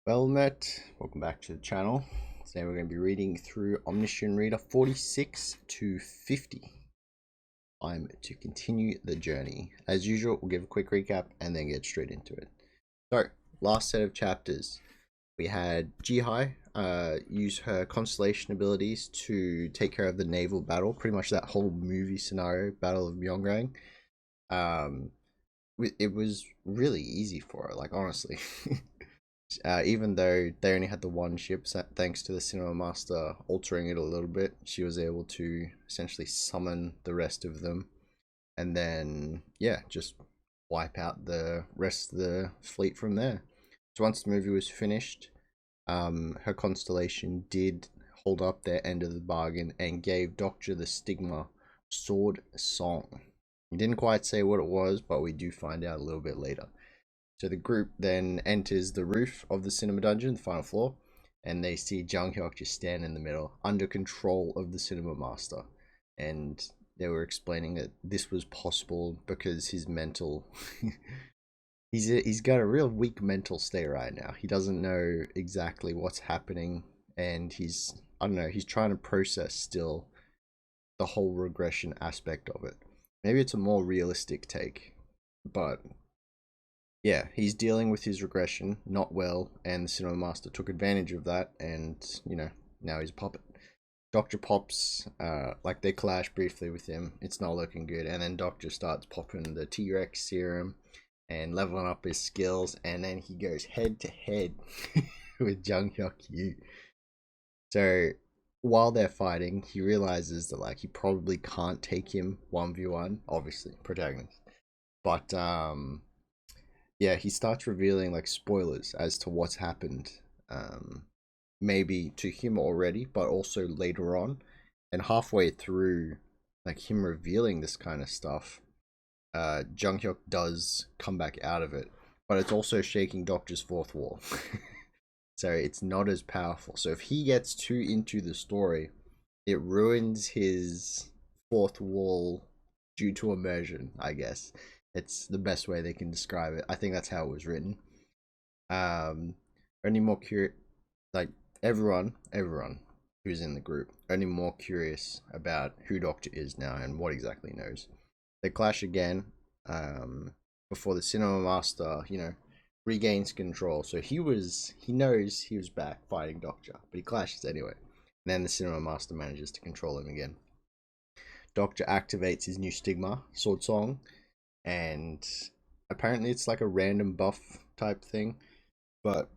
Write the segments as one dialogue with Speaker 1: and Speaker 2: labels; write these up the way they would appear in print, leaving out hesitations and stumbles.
Speaker 1: Well met, welcome back to the channel. Today we're going to be reading through Omniscient Reader 46 to 50. Time to continue the journey. As usual, we'll give a quick recap and then get straight into it. So, last set of chapters. We had Ji-Hai use her constellation abilities to take care of the naval battle. Pretty much that whole movie scenario, Battle of Myeongrang. It was really easy for her, like honestly. Even though they only had the one ship, thanks to the Cinema Master altering it a little bit, she was able to essentially summon the rest of them, and then yeah, just wipe out the rest of the fleet from there. So once the movie was finished, her constellation did hold up their end of the bargain and gave Dokja the Stigma Sword Song. He didn't quite say what it was, but we do find out a little bit later. So the group then enters the roof of the cinema dungeon, the final floor, and they see Jung-hyuk just stand in the middle, under control of the cinema master. And they were explaining that this was possible because his mental... he's got a real weak mental state right now. He doesn't know exactly what's happening, and he's, I don't know, he's trying to process still the whole regression aspect of it. Maybe it's a more realistic take, but... yeah, he's dealing with his regression not well, and the Cinema Master took advantage of that, and you know, now he's a puppet. Dokja pops, like they clash briefly with him. It's not looking good, and then Dokja starts popping the T-Rex serum and leveling up his skills, and then he goes head to head with Jung-hyuk. So while they're fighting, he realizes that like he probably can't take him 1v1, obviously protagonist, but yeah, he starts revealing like spoilers as to what's happened, maybe to him already, but also later on. And halfway through, like him revealing this kind of stuff, Jung-hyuk does come back out of it, but it's also shaking Dokja's fourth wall. So it's not as powerful. So if he gets too into the story, it ruins his fourth wall due to immersion, I guess. It's the best way they can describe it. I think that's how it was written. Only more curious, like everyone who's in the group, only more curious about who Dokja is now and what exactly he knows. They clash again, before the Cinema Master, you know, regains control. So he knows he was back fighting Dokja, but he clashes anyway. And then the Cinema Master manages to control him again. Dokja activates his new Stigma Sword Song, and apparently it's like a random buff type thing, but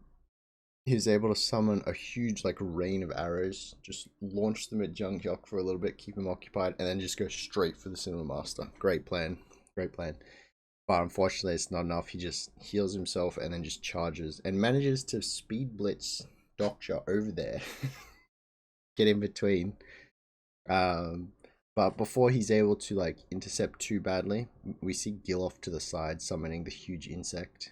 Speaker 1: he's able to summon a huge like rain of arrows, just launch them at Jung-hyuk for a little bit, keep him occupied, and then just go straight for the Cinema Master. Great plan. But unfortunately it's not enough. He just heals himself and then just charges and manages to speed blitz Dokja over there. Get in between. But before he's able to like intercept too badly, we see Gil off to the side summoning the huge insect.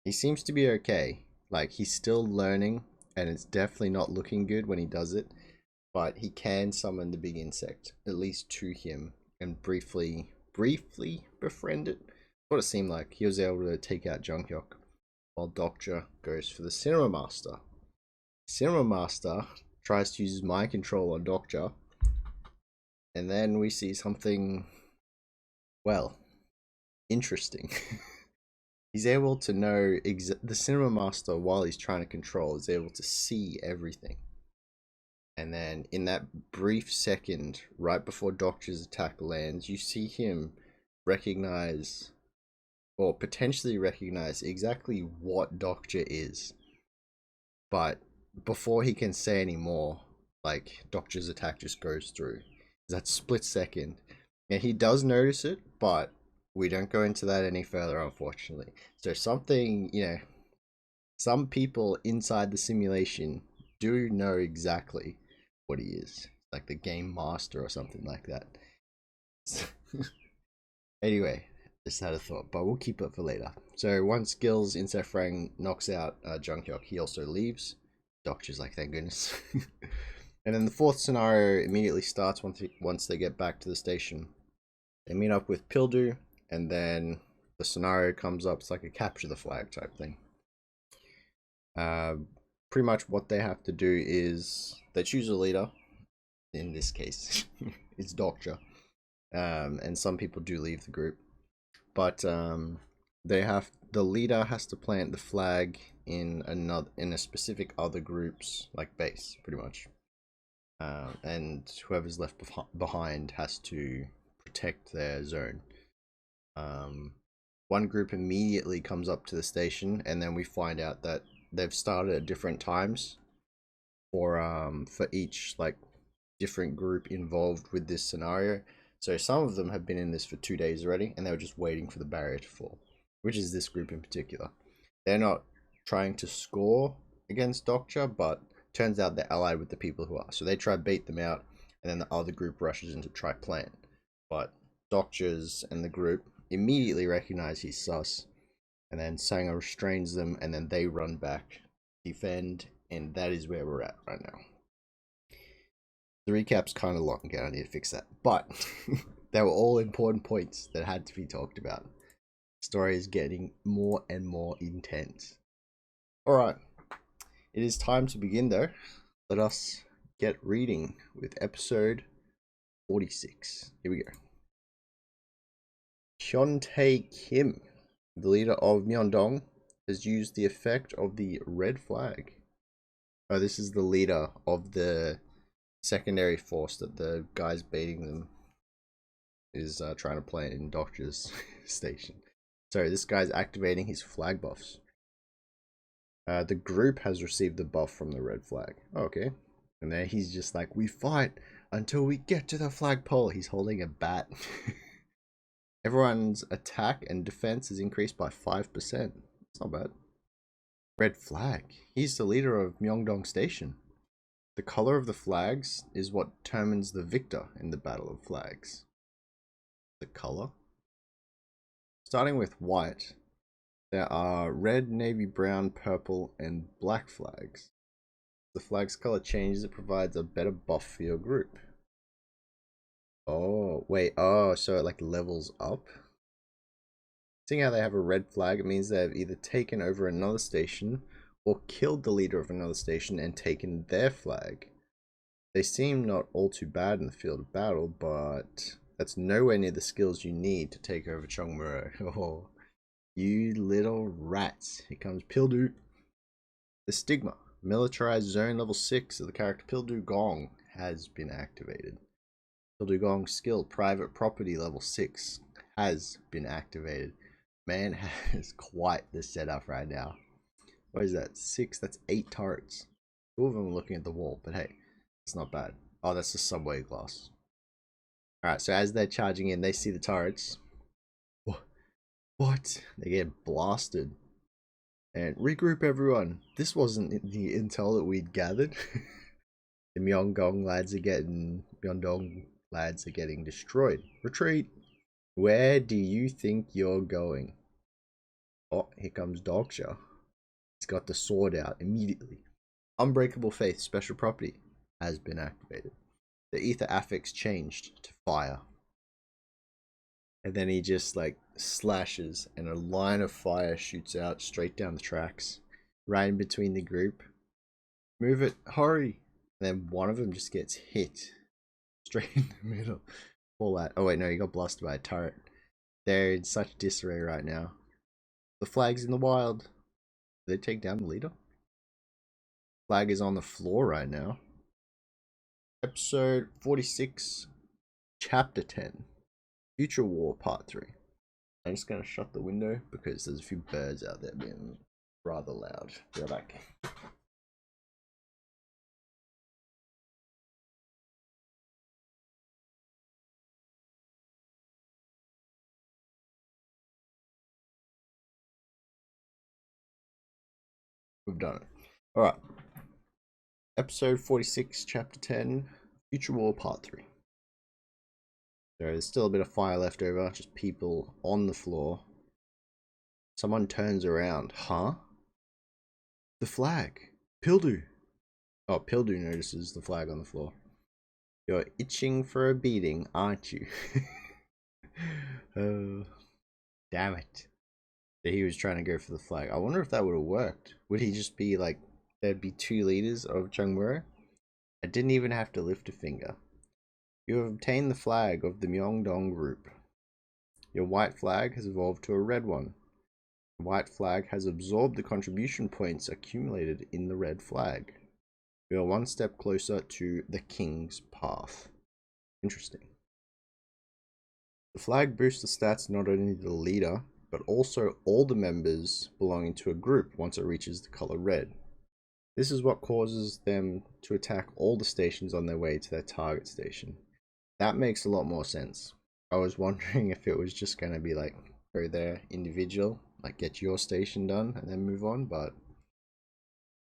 Speaker 1: He seems to be okay. Like he's still learning, and it's definitely not looking good when he does it. But he can summon the big insect, at least to him, and briefly befriend it. What it seemed like. He was able to take out Jung-hyuk, while Dokja goes for the Cinema Master. Cinema Master tries to use his mind control on Dokja. And then we see something, well, interesting. He's able to know the Cinema Master, while he's trying to control, is able to see everything. And then in that brief second, right before Dokja's attack lands, you see him recognize, or potentially recognize, exactly what Dokja is. But before he can say any more, like, Dokja's attack just goes through. That split second, and he does notice it, but we don't go into that any further, unfortunately. So something, you know, some people inside the simulation do know exactly what he is, like the game master or something like that. Anyway, just had a thought, but we'll keep it for later. So once Gil's insect frang knocks out Jung-hyuk, he also leaves. Dokja's like, thank goodness. And then the fourth scenario immediately starts once they get back to the station. They meet up with Pildu, and then the scenario comes up. It's like a capture the flag type thing. Uh, Pretty much what they have to do is they choose a leader. In this case, it's Dokja. And some people do leave the group, but the leader has to plant the flag in a specific other group's like base, pretty much. And whoever's left behind has to protect their zone. One group immediately comes up to the station, and then we find out that they've started at different times for each like different group involved with this scenario. So some of them have been in this for 2 days already, and they were just waiting for the barrier to fall, which is this group in particular. They're not trying to score against Dokja, but turns out they're allied with the people who are. So they try to beat them out, and then the other group rushes in to try plant. But Dokja's and the group immediately recognize he's sus, and then Sanger restrains them, and then they run back, defend, and that is where we're at right now. The recap's kind of long again, I need to fix that. But they were all important points that had to be talked about. The story is getting more and more intense. Alright, it is time to begin though. Let us get reading with episode 46. Here we go. Hyun-tae Kim, the leader of Myeongdong, has used the effect of the red flag. Oh, this is the leader of the secondary force that the guys beating them is trying to plant in Dokja's station. So this guy's activating his flag buffs. The group has received the buff from the red flag. Oh, okay. And then he's just like, we fight until we get to the flagpole. He's holding a bat. Everyone's attack and defense is increased by 5%. It's not bad. Red flag. He's the leader of Myeongdong Station. The color of the flags is what determines the victor in the Battle of Flags. The color? Starting with white, there are red, navy, brown, purple, and black flags. The flag's color changes, it provides a better buff for your group. Oh, wait, oh, so it like levels up? Seeing how they have a red flag, it means they've either taken over another station or killed the leader of another station and taken their flag. They seem not all too bad in the field of battle, but that's nowhere near the skills you need to take over Chongmuro. Oh, you little rats. Here comes Pildu. The Stigma. Militarized Zone level 6 of the character Pildu Gong has been activated. Pildu Gong's skill, Private Property level 6, has been activated. Man has quite the setup right now. What is that? 6? That's 8 turrets. 2 of them are looking at the wall, but hey, it's not bad. Oh, that's the subway glass. Alright, so as they're charging in, they see the turrets. What? They get blasted. And regroup everyone. This wasn't the intel that we'd gathered. The Myeongdong lads are getting destroyed. Retreat. Where do you think you're going? Oh, here comes Dokja. He's got the sword out immediately. Unbreakable Faith special property has been activated. The ether affix changed to fire. And then he just like slashes and a line of fire shoots out straight down the tracks. Right in between the group. Move it, hurry! And then one of them just gets hit. Straight in the middle. All that. Oh wait, no, he got blasted by a turret. They're in such disarray right now. The flag's in the wild. Did they take down the leader? Flag is on the floor right now. Episode 46, Chapter 10, Future War Part 3. I'm just going to shut the window because there's a few birds out there being rather loud. Be right back. We've done it. Alright. Episode 46, Chapter 10, Future War Part 3. There's still a bit of fire left over, just people on the floor. Someone turns around. Huh? The flag. Pildu. Oh, Pildu notices the flag on the floor. You're itching for a beating, aren't you? Oh, damn it. that he was trying to go for the flag. I wonder if that would have worked. Would he just be like, there'd be two leaders of Chungmuro? I didn't even have to lift a finger. You have obtained the flag of the Myeongdong group. Your white flag has evolved to a red one. The white flag has absorbed the contribution points accumulated in the red flag. We are one step closer to the King's Path. Interesting. The flag boosts the stats not only to the leader, but also all the members belonging to a group once it reaches the color red. This is what causes them to attack all the stations on their way to their target station. That makes a lot more sense. I was wondering if it was just going to be like, go there individual, like get your station done and then move on, but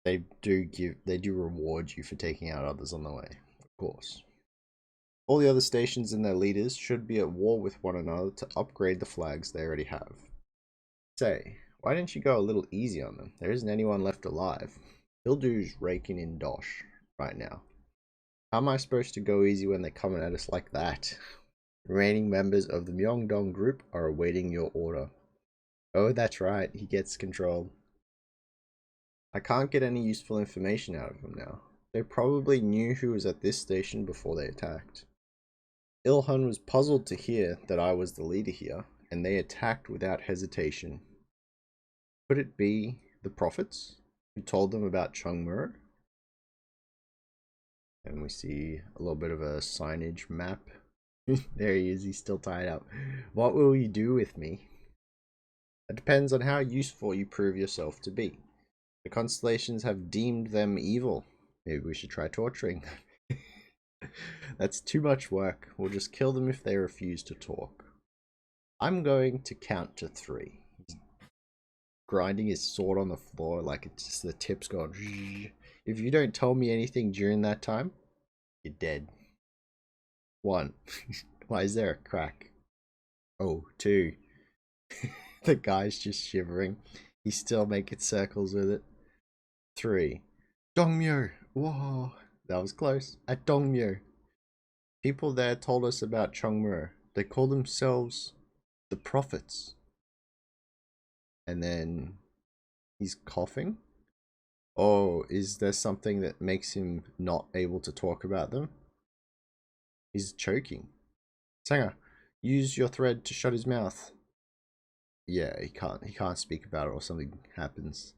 Speaker 1: they do reward you for taking out others on the way, of course. All the other stations and their leaders should be at war with one another to upgrade the flags they already have. Say, why didn't you go a little easy on them? There isn't anyone left alive. Hildu's raking in dosh right now. How am I supposed to go easy when they're coming at us like that? Remaining members of the Myeongdong group are awaiting your order. Oh, that's right, he gets control. I can't get any useful information out of them now. They probably knew who was at this station before they attacked. Ilhun was puzzled to hear that I was the leader here, and they attacked without hesitation. Could it be the prophets who told them about Chungmuro? And we see a little bit of a signage map. There he is, he's still tied up. What will you do with me? It depends on how useful you prove yourself to be. The constellations have deemed them evil. Maybe we should try torturing them. That's too much work. We'll just kill them if they refuse to talk. I'm going to count to 3. He's grinding his sword on the floor like it's just the tips going. If you don't tell me anything during that time, you're dead. 1. Why is there a crack? Oh, 2. The guy's just shivering. He's still making circles with it. 3. Dongmyo! Whoa! That was close. At Dongmyo. People there told us about Chungmuro. They call themselves the prophets. And then he's coughing. Oh, is there something that makes him not able to talk about them? He's choking. Sanger, use your thread to shut his mouth. Yeah, he can't speak about it or something happens.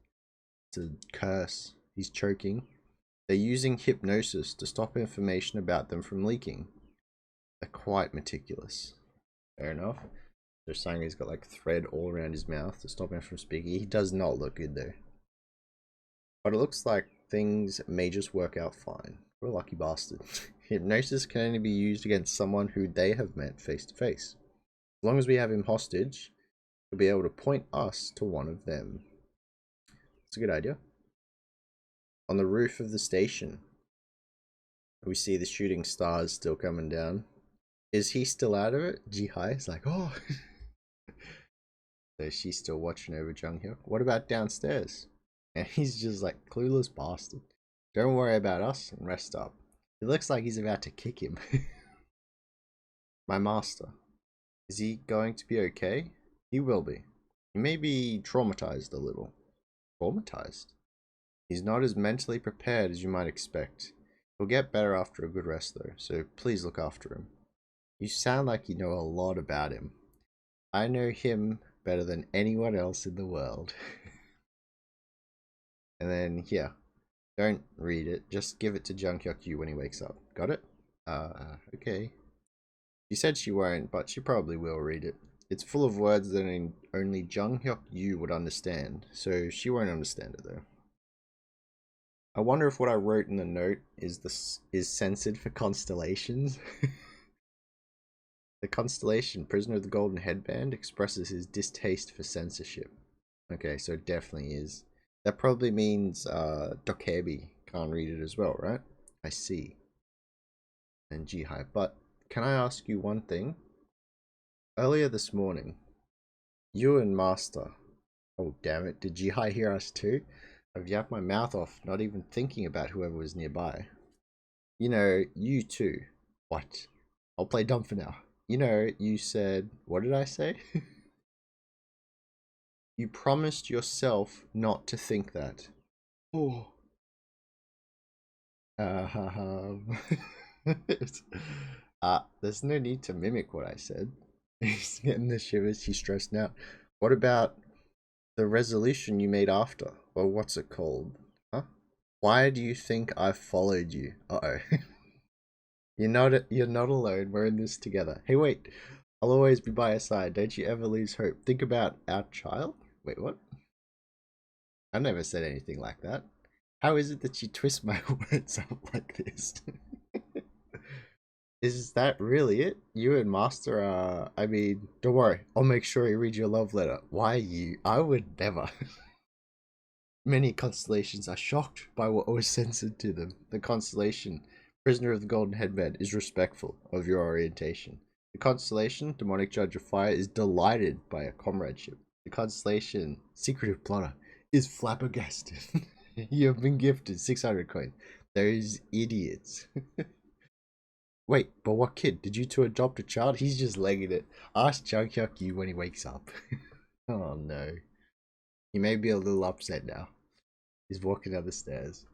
Speaker 1: It's a curse. He's choking. They're using hypnosis to stop information about them from leaking. They're quite meticulous. Fair enough. They're saying he's got like thread all around his mouth to stop him from speaking. He does not look good though. But it looks like things may just work out fine. What a lucky bastard. Hypnosis can only be used against someone who they have met face to face. As long as we have him hostage, he'll be able to point us to one of them. It's a good idea. On the roof of the station, we see the shooting stars still coming down. Is he still out of it? Ji-hai is like, oh. So she's still watching over Jung-hyuk. What about downstairs? And he's just like, clueless bastard. Don't worry about us and rest up. It looks like he's about to kick him. My master. Is he going to be okay? He will be. He may be traumatized a little. Traumatized? He's not as mentally prepared as you might expect. He'll get better after a good rest though, so please look after him. You sound like you know a lot about him. I know him better than anyone else in the world. And then here, don't read it. Just give it to Jung-hyuk when he wakes up. Got it? Okay. She said she won't, but she probably will read it. It's full of words that only Jung-hyuk would understand, so she won't understand it though. I wonder if what I wrote in the note is censored for constellations. The constellation, Prisoner of the Golden Headband, expresses his distaste for censorship. Okay, so it definitely is. That probably means Dokja can't read it as well, right? I see. And Ji-hai. But can I ask you one thing? Earlier this morning, you and Master... Oh, damn it. Did Ji-hai hear us too? I've yapped my mouth off, not even thinking about whoever was nearby. You know, you too. What? I'll play dumb for now. You know, you said... What did I say? You promised yourself not to think that. Oh. There's no need to mimic what I said. He's getting the shivers. He's stressed out. What about the resolution you made after? Well, what's it called? Huh? Why do you think I followed you? Uh-oh. You're not alone. We're in this together. Hey, wait. I'll always be by your side. Don't you ever lose hope. Think about our child. Wait, what? I never said anything like that. How is it that you twist my words up like this? Is that really it? You and Master are... I mean, don't worry. I'll make sure you read your love letter. Why you? I would never. Many constellations are shocked by what was censored to them. The constellation, Prisoner of the Golden Headband, is respectful of your orientation. The constellation, Demonic Judge of Fire, is delighted by your comradeship. The constellation, Secretive Plotter, is flabbergasted. You have been gifted 600 coins. Those idiots. Wait, but what kid? Did you two adopt a child? He's just legging it. Ask Jughyuk you when he wakes up. Oh no. He may be a little upset now. He's walking down the stairs.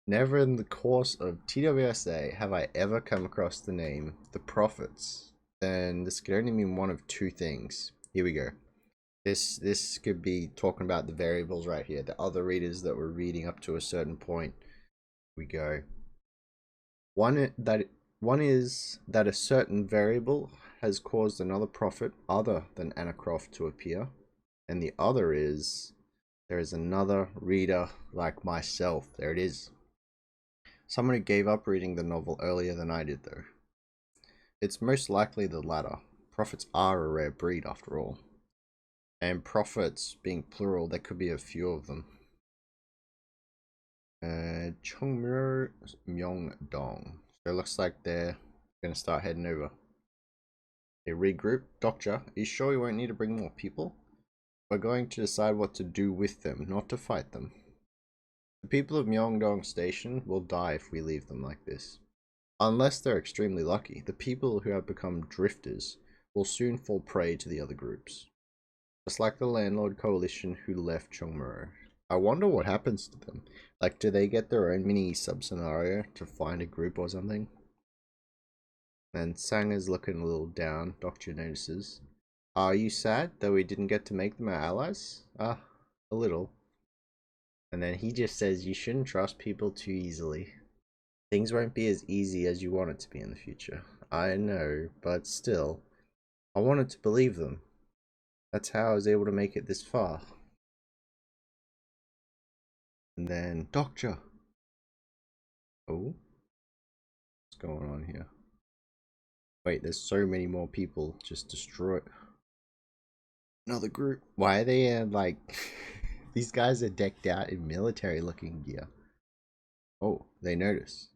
Speaker 1: Never in the course of TWSA have I ever come across the name The Prophets. Then this could only mean one of two things. Here we go. This could be talking about the variables right here. The other readers that were reading up to a certain point. We go. One is that a certain variable has caused another prophet other than Anna Croft to appear. And the other is there is another reader like myself. There it is. Someone who gave up reading the novel earlier than I did, though. It's most likely the latter. Prophets are a rare breed, after all. And prophets being plural, there could be a few of them. Chungmyo Myeongdong. So it looks like they're going to start heading over. They regroup. Dokja, are you sure you won't need to bring more people? We're going to decide what to do with them, not to fight them. The people of Myeongdong Station will die if we leave them like this. Unless they're extremely lucky, the people who have become drifters will soon fall prey to the other groups. Just like the landlord coalition who left Chungmuro. I wonder what happens to them. Like, do they get their own mini sub-scenario to find a group or something? And Sang is looking a little down, Dokja notices. Are you sad that we didn't get to make them our allies? A little. And then he just says you shouldn't trust people too easily. Things won't be as easy as you want it to be in the future. I know, but still. I wanted to believe them. That's how I was able to make it this far. And then, Dokja. Oh? What's going on here? Wait, there's so many more people just destroyed. Another group. Why are they like... These guys are decked out in military looking gear. Oh, they notice.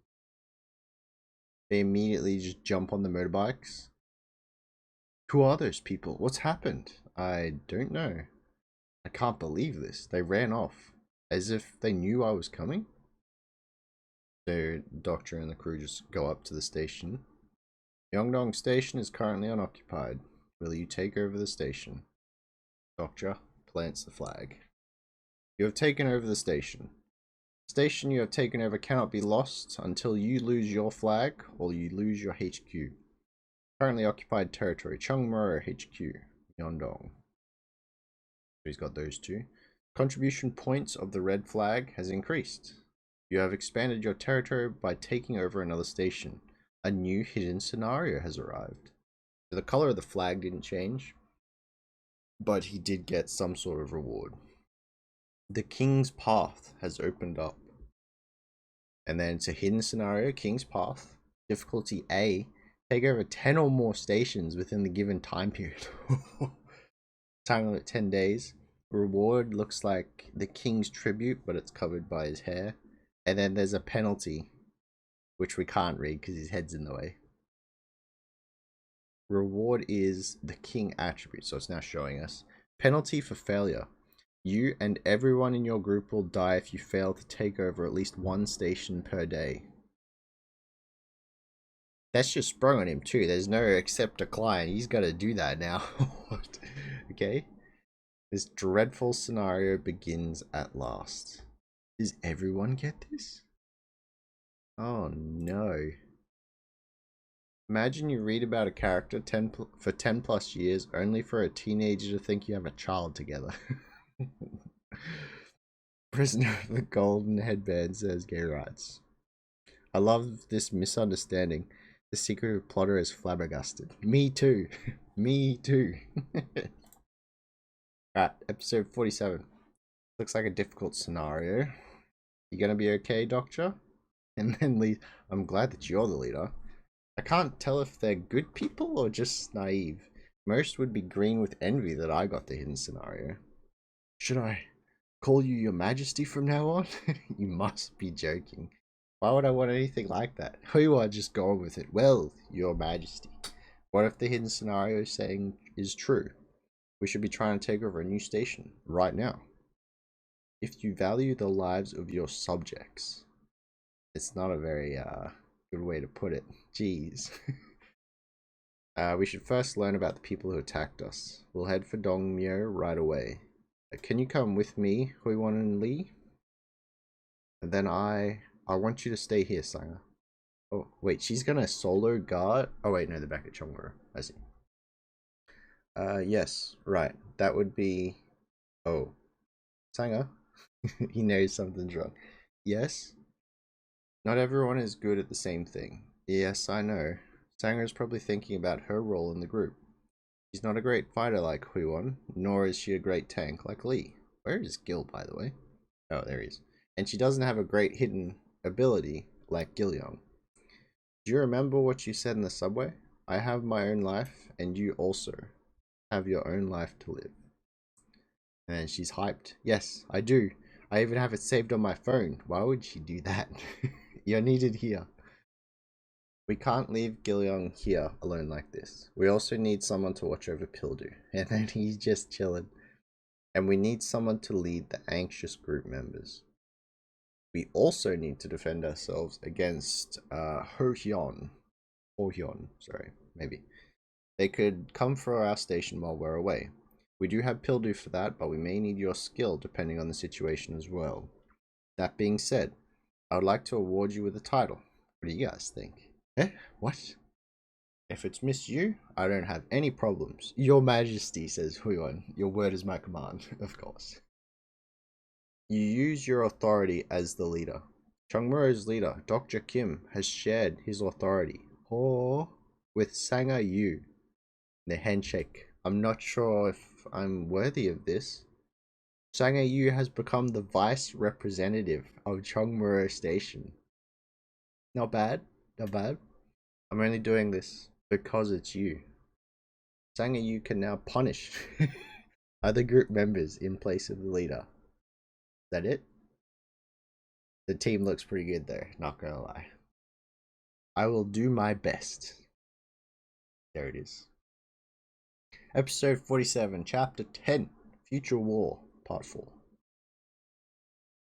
Speaker 1: They immediately just jump on the motorbikes. Who are those people? What's happened? I don't know. I can't believe this. They ran off. As if they knew I was coming. So, Doctor and the crew just go up to the station. Myeongdong Station is currently unoccupied. Will you take over the station? Dokja plants the flag. You have taken over the station. The station you have taken over cannot be lost until you lose your flag or you lose your HQ. Currently occupied territory, Chungmuro HQ, Myeongdong. So he's got those two. Contribution points of the red flag has increased. You have expanded your territory by taking over another station. A new hidden scenario has arrived. So the color of the flag didn't change, but he did get some sort of reward. The King's Path has opened up. And then it's a hidden scenario, King's Path. Difficulty A. Take over 10 or more stations within the given time period. Time limit 10 days. Reward looks like the King's Tribute, but it's covered by his hair. And then there's a penalty, which we can't read because his head's in the way. Reward is the King Attribute, so it's now showing us. Penalty for failure. You and everyone in your group will die if you fail to take over at least one station per day. That's just sprung on him too. There's no accept decline. He's got to do that now. Okay. This dreadful scenario begins at last. Does everyone get this? Oh no. Imagine you read about a character for 10 plus years only for a teenager to think you have a child together. Prisoner of the Golden Headband says gay rights. I love this misunderstanding. The secret plotter is flabbergasted. Me too. Me too. Alright, episode 47. Looks like a difficult scenario. You gonna be okay, Dokja? And then lead. I'm glad that you're the leader. I can't tell if they're good people or just naive. Most would be green with envy that I got the hidden scenario. Should I call you your majesty from now on? You must be joking. Why would I want anything like that? Hui-Won just going with it. Well, your majesty. What if the hidden scenario saying is true? We should be trying to take over a new station right now. If you value the lives of your subjects. It's not a very good way to put it. Jeez. We should first learn about the people who attacked us. We'll head for Dongmyo right away. Can you come with me, Hui-Won and Lee? And then I want you to stay here, Sanger. Oh, wait, she's gonna solo guard? Oh, wait, no, they're back at Chongwoo. I see. Yes, right. That would be... Oh. Sanger? He knows something's wrong. Yes? Not everyone is good at the same thing. Yes, I know. Sanger is probably thinking about her role in the group. She's not a great fighter like Hui-Won, nor is she a great tank like Lee. Where is Gil, by the way? Oh, there he is. And she doesn't have a great hidden ability like Gil-young. Do you remember what you said in the subway? I have my own life, and you also have your own life to live. And she's hyped. Yes, I do. I even have it saved on my phone. Why would she do that? You're needed here. We can't leave Gil-young here alone like this. We also need someone to watch over Pildu. And then he's just chilling. And we need someone to lead the anxious group members. We also need to defend ourselves against Ho-Hyun, sorry, maybe. They could come for our station while we're away. We do have Pildu for that, but we may need your skill depending on the situation as well. That being said, I would like to award you with a title. What do you guys think? Eh? What? If it's Miss You, I don't have any problems. Your Majesty, says Hui-Won. Your word is my command, of course. You use your authority as the leader. Chungmuro's leader, Dokja Kim, has shared his authority with Sanger Yu. The handshake. I'm not sure if I'm worthy of this. Sanger Yu has become the vice representative of Chungmuro Station. Not bad, not bad. I'm only doing this because it's you. Sanger Yu can now punish other group members in place of the leader. Is that it? The team looks pretty good there, not gonna lie. I will do my best. There it is. Episode 47, Chapter 10, Future War, Part 4.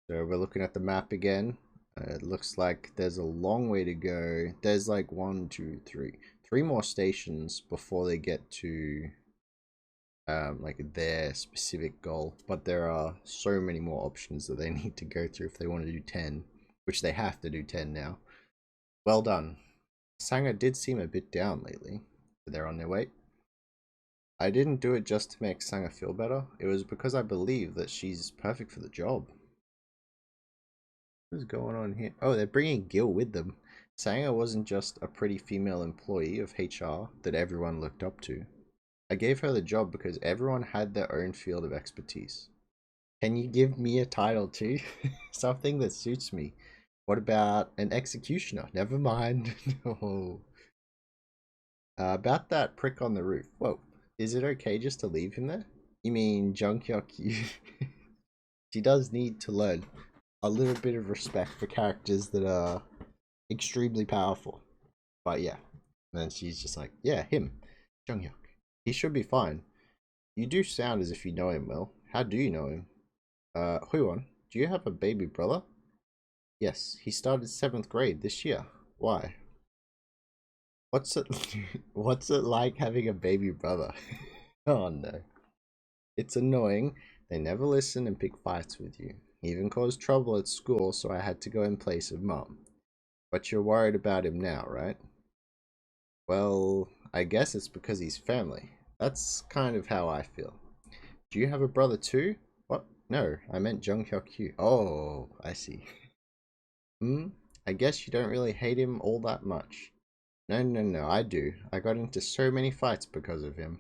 Speaker 1: So we're looking at the map again. It looks like there's a long way to go. There's like 1, 2, 3. 3 more stations before they get to like their specific goal. But there are so many more options that they need to go through if they want to do 10. Which they have to do 10 now. Well done. Sanger did seem a bit down lately. But they're on their way. I didn't do it just to make Sanger feel better. It was because I believe that she's perfect for the job. What is going on here? Oh, they're bringing Gil with them. Sanger wasn't just a pretty female employee of HR that everyone looked up to. I gave her the job because everyone had their own field of expertise. Can you give me a title too? Something that suits me. What about an executioner? Never mind. No. About that prick on the roof. Whoa. Is it okay just to leave him there? You mean Junghyuk? She does need to learn a little bit of respect for characters that are extremely powerful. But yeah. And then she's just like, yeah, him. Junghyuk. He should be fine. You do sound as if you know him well. How do you know him? Hui-Won, do you have a baby brother? Yes, he started 7th grade this year. Why? What's it like having a baby brother? Oh no. It's annoying. They never listen and pick fights with you. He even caused trouble at school, so I had to go in place of Mom. But you're worried about him now, right? Well, I guess it's because he's family. That's kind of how I feel. Do you have a brother too? What? No, I meant Jung Hyuk-kyu. Oh, I see. Hmm? I guess you don't really hate him all that much. No, no, no, I do. I got into so many fights because of him.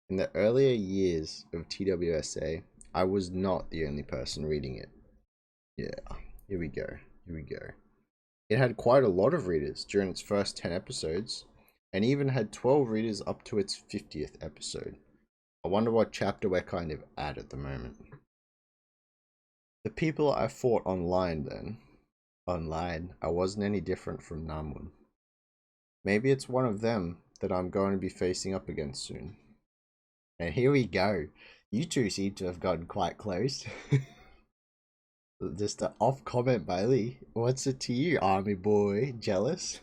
Speaker 1: In the earlier years of TWSA, I was not the only person reading it. Yeah, here we go. Here we go. It had quite a lot of readers during its first 10 episodes, and even had 12 readers up to its 50th episode. I wonder what chapter we're kind of at the moment. The people I fought online then. Online, I wasn't any different from Namwoon. Maybe it's one of them that I'm going to be facing up against soon. And here we go. You two seem to have gotten quite close. Just an off comment, Bailey. What's it to you, army boy? Jealous?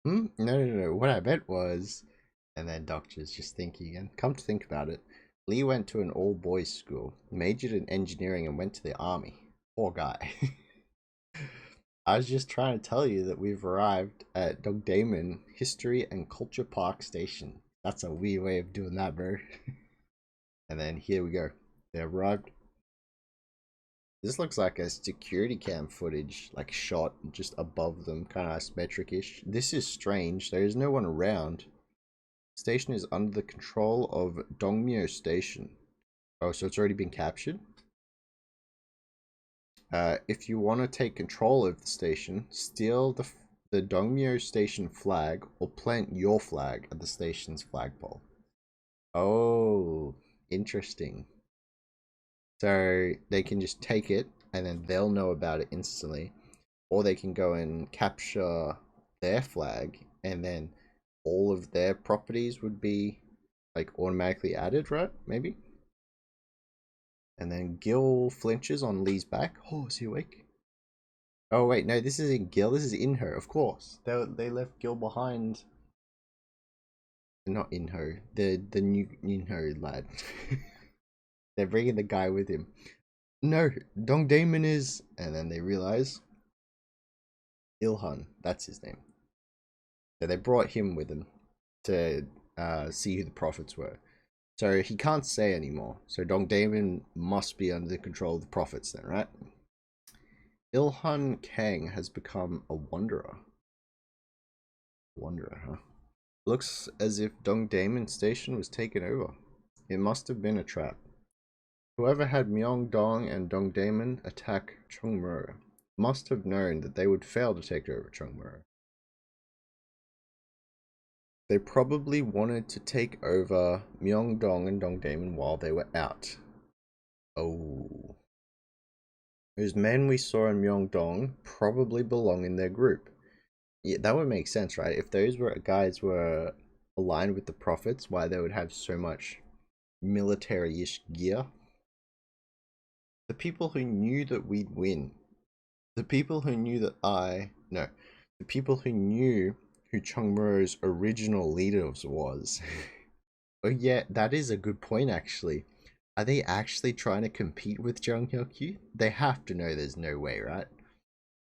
Speaker 1: No, no, no. What I meant was, and then Dokja's just thinking, and come to think about it, Lee went to an all-boys school, majored in engineering, and went to the army. Poor guy. I was just trying to tell you that we've arrived at Dongdaemun History and Culture Park Station. That's a weird way of doing that, bro. And then here we go. They arrived. This looks like a security cam footage, like shot just above them, kind of isometric-ish. This is strange. There is no one around. Station is under the control of Dongmyo Station. Oh, so it's already been captured? If you want to take control of the station, steal the Dongmyo Station flag or plant your flag at the station's flagpole. Oh, interesting. So they can just take it and then they'll know about it instantly. Or they can go and capture their flag and then all of their properties would be like automatically added, right? Maybe? And then Gil flinches on Lee's back. Oh, is he awake? Oh wait, no, this isn't Gil, this is Inho, of course. They left Gil behind. Not Inho, the new Inho lad. They're bringing the guy with him. No, Dongdaemun is, and then they realize Ilhan, that's his name. So they brought him with them to see who the prophets were. So he can't say anymore. So Dongdaemun must be under the control of the prophets then, right? Ilhan Kang has become a wanderer. Wanderer, huh? Looks as if Dongdaemun Station was taken over. It must have been a trap. Whoever had Myeongdong and Dongdaemun attack Chungmuro must have known that they would fail to take over Chungmuro. They probably wanted to take over Myeongdong and Dongdaemun while they were out. Oh. Those men we saw in Myeongdong probably belong in their group. Yeah, that would make sense, right? If those guys were aligned with the prophets, why they would have so much military-ish gear. The people who knew that we'd win. The people who knew that the people who knew who Chungmuro's original leader was. Oh yeah, that is a good point actually. Are they actually trying to compete with Jung Hyuk-kyu? They have to know there's no way, right?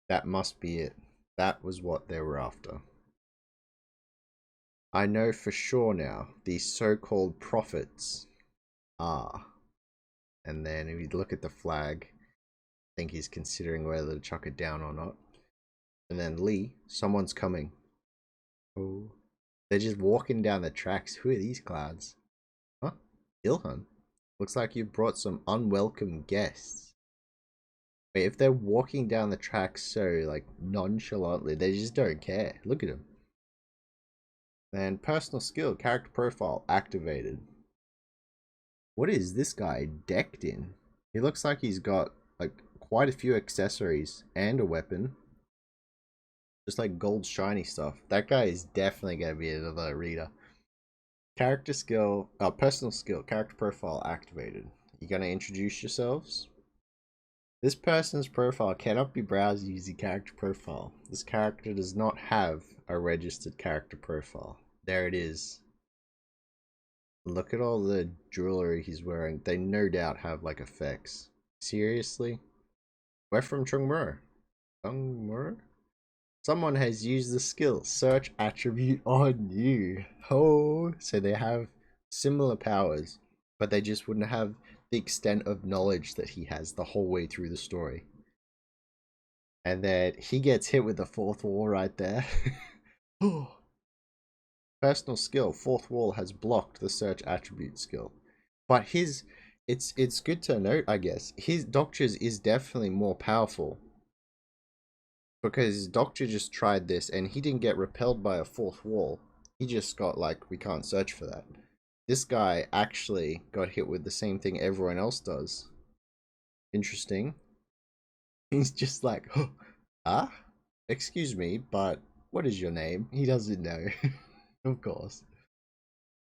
Speaker 1: That must be it. That was what they were after. I know for sure now, these so-called prophets are. And then if you look at the flag, I think he's considering whether to chuck it down or not. And then Lee, someone's coming. Oh. They're just walking down the tracks. Who are these clouds? Huh? Ilhan? Looks like you brought some unwelcome guests. Wait, if they're walking down the tracks so, like, nonchalantly, they just don't care. Look at them. And personal skill, character profile, activated. What is this guy decked in? He looks like he's got, like, quite a few accessories and a weapon. Just like gold shiny stuff. That guy is definitely going to be another reader. Character skill, personal skill, character profile activated. You going to introduce yourselves? This person's profile cannot be browsed using character profile. This character does not have a registered character profile. There it is. Look at all the jewelry he's wearing. They no doubt have like effects. Seriously? We're from Chungmuro. Chungmuro? Someone has used the skill search attribute on you. Oh, so they have similar powers, but they just wouldn't have the extent of knowledge that he has the whole way through the story. And then he gets hit with the fourth wall right there. Personal skill, fourth wall has blocked the search attribute skill. But it's good to note, I guess, his Dokja's is definitely more powerful. Because Dokja just tried this and he didn't get repelled by a fourth wall. He just got like, we can't search for that. This guy actually got hit with the same thing everyone else does. Interesting. He's just like, ah? Excuse me, but what is your name? He doesn't know. Of course.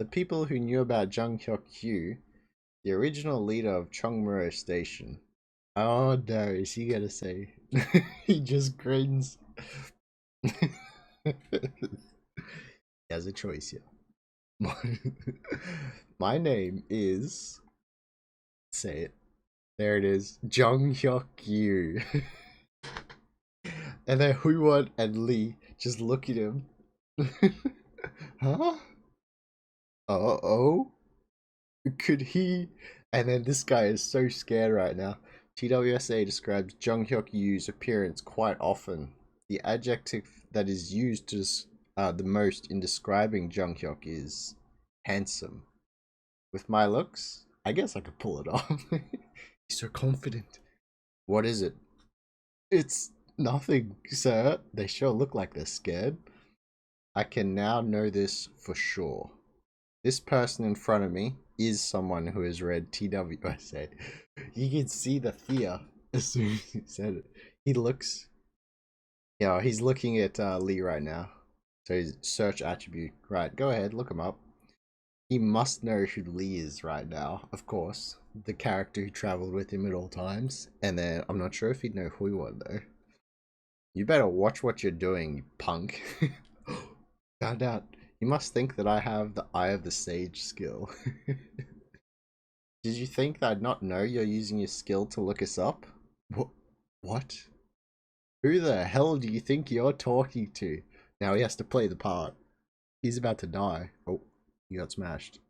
Speaker 1: The people who knew about Jung Hyuk-kyu, the original leader of Chungmuro Station. Oh no, is he gonna say? He just grins. He has a choice here. My name is. Say it. There it is. Jung Hyuk-kyu. And then Hui-Won and Lee just look at him. Huh? Oh? Could he? And then this guy is so scared right now. TWSA describes Jung Hyuk-yu's appearance quite often. The adjective that is used to the most in describing Jung Hyuk is handsome. With my looks, I guess I could pull it off. He's so confident. What is it? It's nothing, sir. They sure look like they're scared. I can now know this for sure. This person in front of me is someone who has read TWSA. You can see the fear as soon as he said it. He looks... Yeah, he's looking at Lee right now. So his search attribute. Right, go ahead, look him up. He must know who Lee is right now, of course. The character who traveled with him at all times. And then, I'm not sure if he'd know Hui-Won though. You better watch what you're doing, you punk. Found out. You must think that I have the Eye of the Sage skill. Did you think that I'd not know you're using your skill to look us up? What? Who the hell do you think you're talking to? Now he has to play the part. He's about to die. Oh, he got smashed.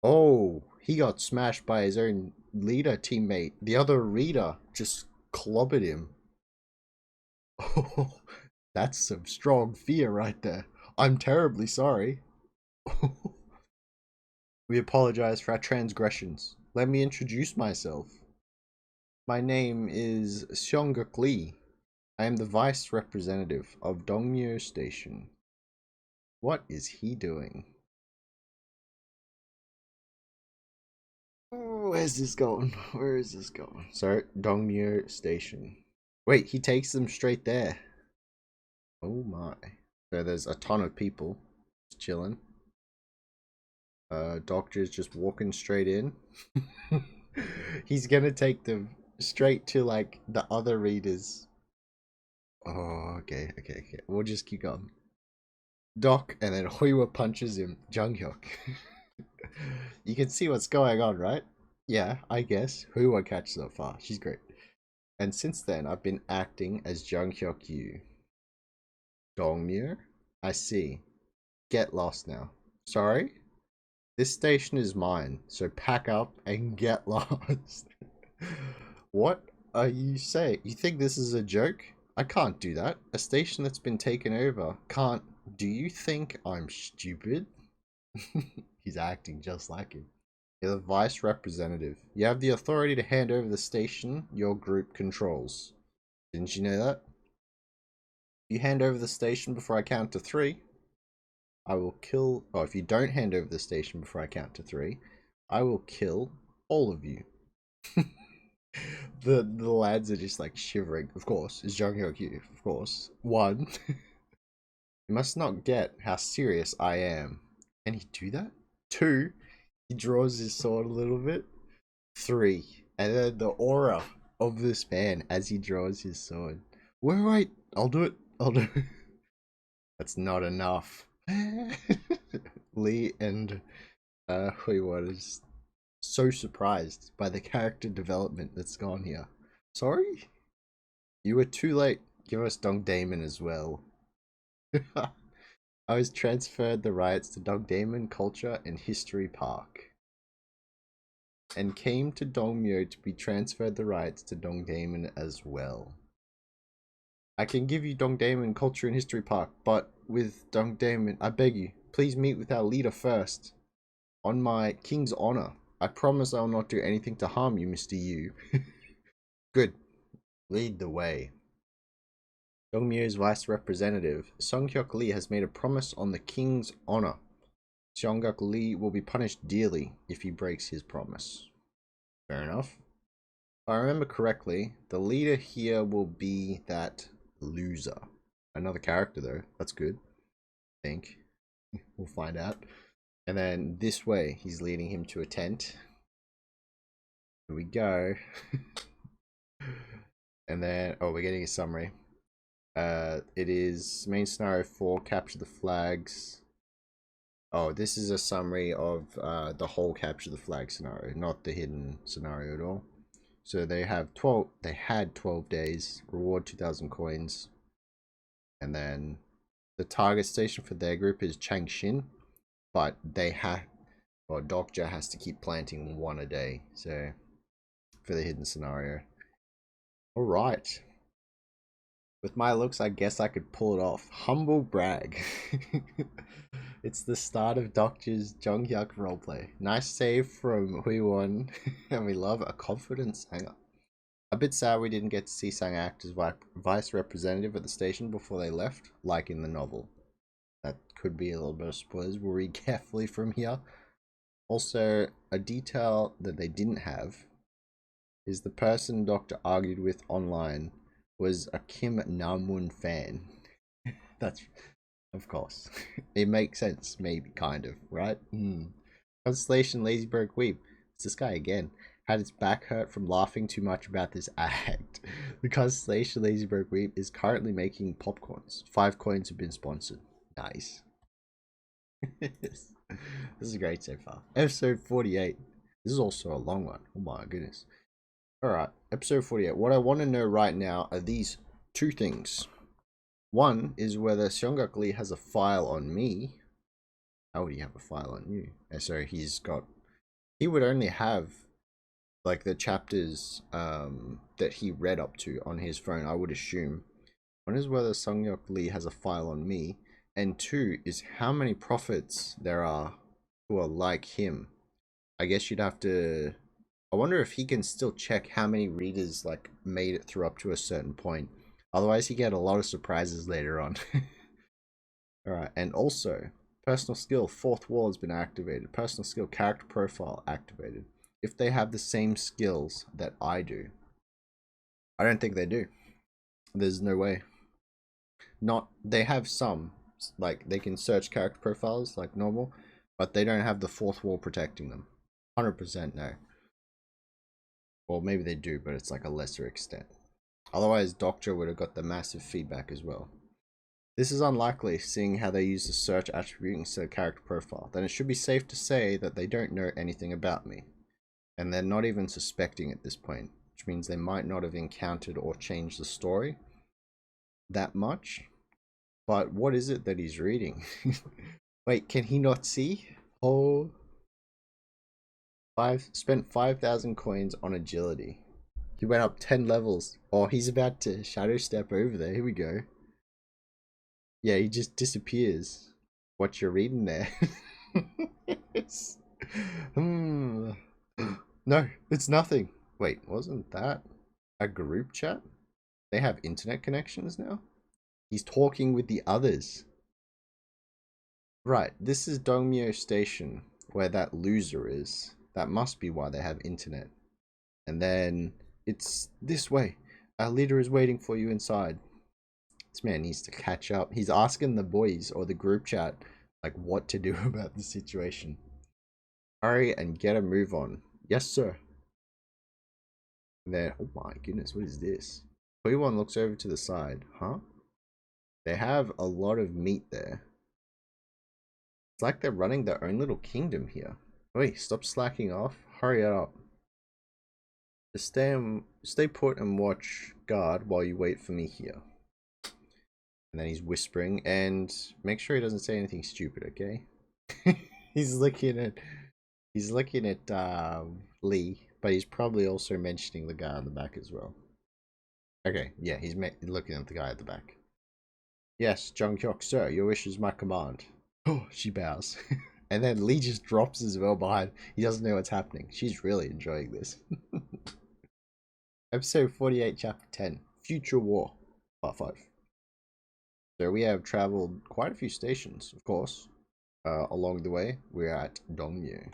Speaker 1: Oh, he got smashed by his own leader teammate. The other reader just clobbered him. Oh, that's some strong fear right there. I'm terribly sorry. We apologize for our transgressions. Let me introduce myself. My name is Seongguk Lee. I am the vice representative of Dongmyo Station. What is he doing? Where's this going? Where is this going? So, Dongmyo Station. Wait, he takes them straight there. Oh my. So there's a ton of people just chilling. Dokja's just walking straight in. He's gonna take them straight to like the other readers. Oh, okay. We'll just keep going. Doc, and then Hui-Won punches him. Jung Hyuk. You can see what's going on, right? Yeah, I guess. Hui-Won catches up far. She's great. And since then, I've been acting as Jung Hyuk-yu. Dongmyo? I see. Get lost now. Sorry? This station is mine, so pack up and get lost. What are you saying? You think this is a joke? I can't do that. A station that's been taken over can't. Do you think I'm stupid? He's acting just like him. You're the vice representative. You have the authority to hand over the station your group controls. Didn't you know that? You hand over the station before I count to 3. I will kill... Oh, if you don't hand over the station before I count to 3, I will kill all of you. The lads are just like shivering. Of course, it's Jung Hyuk-kyu. Of course. 1. You must not get how serious I am. Can he do that? 2. He draws his sword a little bit. 3. And then the aura of this man as he draws his sword. Wait. I'll do it. That's not enough. Lee and Hui-Won is so surprised by the character development that's gone here. Sorry? You were too late. Give us Dong Damon as well. I was transferred the rights to Dong Damon Culture and History Park. And came to Dongmyo to be transferred the rights to Dong Damon as well. I can give you Dong Damon Culture and History Park, but with Dong Damon, I beg you, please meet with our leader first. On my king's honor, I promise I will not do anything to harm you, Mr. Yu. Good. Lead the way. Dongmyo's vice representative, Sung-hyuk Lee, has made a promise on the king's honor. Seongguk Lee will be punished dearly if he breaks his promise. Fair enough. If I remember correctly, the leader here will be that loser. Another character though, that's good. I think. We'll find out. And then this way, he's leading him to a tent. Here we go. And then, oh, we're getting a summary. It is main scenario 4, capture the flags. Oh, this is a summary of the whole capture the flag scenario, not the hidden scenario at all. So they have 12. They had 12 days. Reward 2,000 coins. And then the target station for their group is Changshin, but they have, well, Dokja has to keep planting one a day. So for the hidden scenario. All right. With my looks, I guess I could pull it off. Humble brag. It's the start of Dokja's Jonghyuk roleplay. Nice save from Hui-Won, and we love a confident Sanger. A bit sad we didn't get to see Sanger act as vice representative at the station before they left, like in the novel. That could be a little bit of spoilers. We'll read carefully from here. Also, a detail that they didn't have is the person Dokja argued with online was a Kim Namun fan. That's, of course. It makes sense, maybe, kind of, right? Constellation Lazyberg Weep. It's this guy again. Had its back hurt from laughing too much about this act. The Constellation Lazyberg Weep is currently making popcorns. 5 coins have been sponsored. Nice. This is great so far. Episode 48. This is also a long one. Oh my goodness. Alright, episode 48. What I want to know right now are these 2 things. One is whether Seongguk Lee has a file on me. How would he have a file on you? And so he would only have like the chapters that he read up to on his phone, I would assume. One is whether Seongguk Lee has a file on me. And 2 is how many prophets there are who are like him. I guess you'd have to, I wonder if he can still check how many readers like made it through up to a certain point. Otherwise, he get a lot of surprises later on. Alright, and also, personal skill, 4th wall has been activated. Personal skill, character profile activated. If they have the same skills that I do. I don't think they do. There's no way. They have some, like they can search character profiles like normal, but they don't have the 4th wall protecting them. 100% no. Or maybe they do, but it's like a lesser extent. Otherwise, Dokja would have got the massive feedback as well. This is unlikely, seeing how they use the search attribute instead of character profile. Then it should be safe to say that they don't know anything about me. And they're not even suspecting at this point, which means they might not have encountered or changed the story that much. But what is it that he's reading? Wait, can he not see? Oh, spent 5,000 coins on agility. He went up 10 levels. Oh, he's about to shadow step over there. Here we go. Yeah, he just disappears. What you're reading there. No, it's nothing. Wait, wasn't that a group chat? They have internet connections now? He's talking with the others. Right, this is Dongmyo Station, where that loser is. That must be why they have internet. And then it's this way. Our leader is waiting for you inside. This man needs to catch up. He's asking the boys or the group chat like what to do about the situation. Hurry and get a move on. Yes, sir. And then, oh my goodness, what is this? Hui-Won looks over to the side. Huh? They have a lot of meat there. It's like they're running their own little kingdom here. Wait, stop slacking off. Hurry up. Just stay put and watch guard while you wait for me here. And then he's whispering, and make sure he doesn't say anything stupid, okay? he's looking at Lee, but he's probably also mentioning the guy on the back as well. Okay, yeah, he's looking at the guy at the back. Yes, Jung-hyuk, sir, your wish is my command. Oh, she bows. And then Lee just drops as well behind. He doesn't know what's happening. She's really enjoying this. Episode 48, Chapter 10, Future War, Part 5. So we have traveled quite a few stations, of course. Along the way, we're at Dongyu.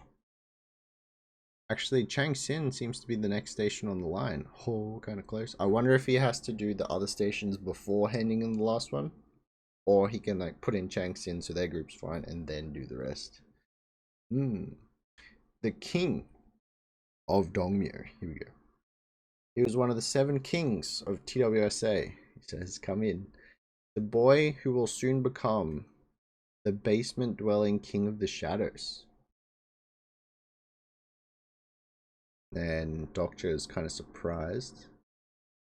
Speaker 1: Actually, Changsin seems to be the next station on the line. Oh, kind of close. I wonder if he has to do the other stations before handing in the last one. Or he can like put in Changsin so their group's fine and then do the rest. The king of Dongyu. Here we go. He was one of the 7 kings of TWSA. He says, come in. The boy who will soon become the basement-dwelling king of the shadows. And Dokja is kind of surprised.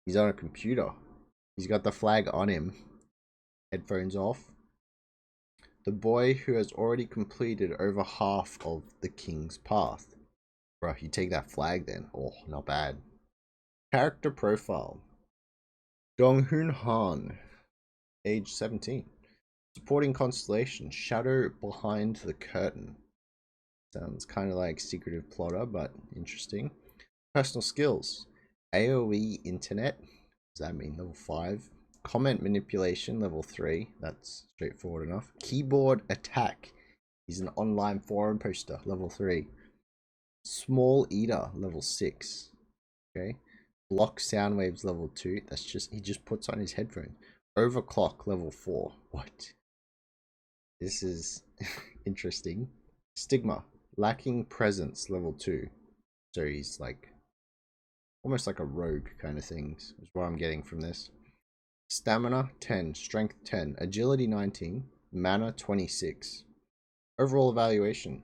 Speaker 1: He's on a computer. He's got the flag on him. Headphones off. The boy who has already completed over half of the king's path. Bro, you take that flag then. Oh, not bad. Character profile. Dong-hoon Han. Age 17. Supporting constellation. Shadow behind the curtain. Sounds kind of like secretive plotter, but interesting. Personal skills. AoE internet. Does that mean level 5? Comment manipulation, level 3. That's straightforward enough. Keyboard attack. He's an online forum poster, level 3. Small eater, level 6. Okay. Block sound waves, level 2. That's just, he just puts on his headphone. Overclock, level 4. What? This is interesting. Stigma. Lacking presence, level 2. So he's like almost like a rogue kind of thing, is what I'm getting from this. Stamina 10, strength 10, agility 19, mana 26. Overall evaluation.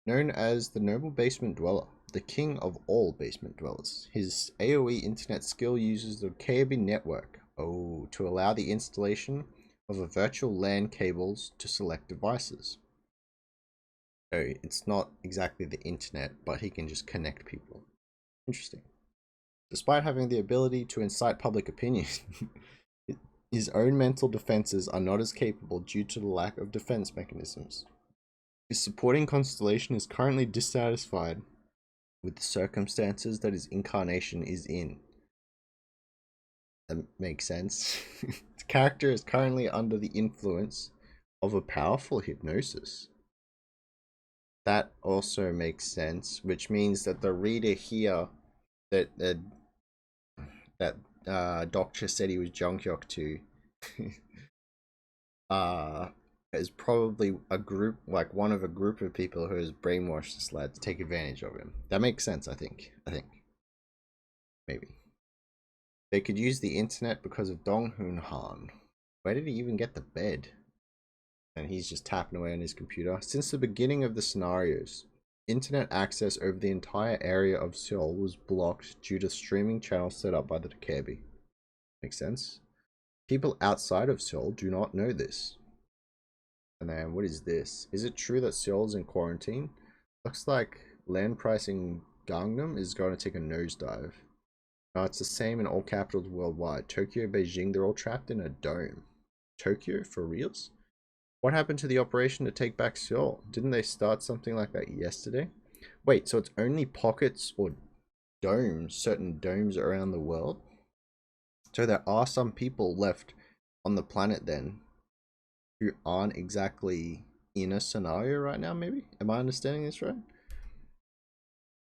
Speaker 1: Known as the noble basement dweller, the king of all basement dwellers. His AoE internet skill uses the KB network to allow the installation of a virtual LAN cables to select devices. So it's not exactly the internet, but he can just connect people. Interesting. Despite having the ability to incite public opinion, his own mental defenses are not as capable due to the lack of defense mechanisms. His supporting constellation is currently dissatisfied with the circumstances that his incarnation is in. That makes sense. The character is currently under the influence of a powerful hypnosis. That also makes sense, which means that the reader here that Dokja said he was Jung-hyuk to is probably a group, like one of a group of people who has brainwashed this lad to take advantage of him. That makes sense, I think. Maybe. They could use the internet because of Dong-hoon Han. Where did he even get the bed? And he's just tapping away on his computer. Since the beginning of the scenarios, internet access over the entire area of Seoul was blocked due to streaming channels set up by the Dokja. Makes sense. People outside of Seoul do not know this. And then, what is this? Is it true that Seoul's in quarantine? Looks like land pricing Gangnam is going to take a nosedive. No, it's the same in all capitals worldwide. Tokyo, Beijing, they're all trapped in a dome. Tokyo? For reals? What happened to the operation to take back Seoul? Didn't they start something like that yesterday? Wait, so it's only pockets or domes, certain domes around the world? So there are some people left on the planet then who aren't exactly in a scenario right now, maybe? Am I understanding this right?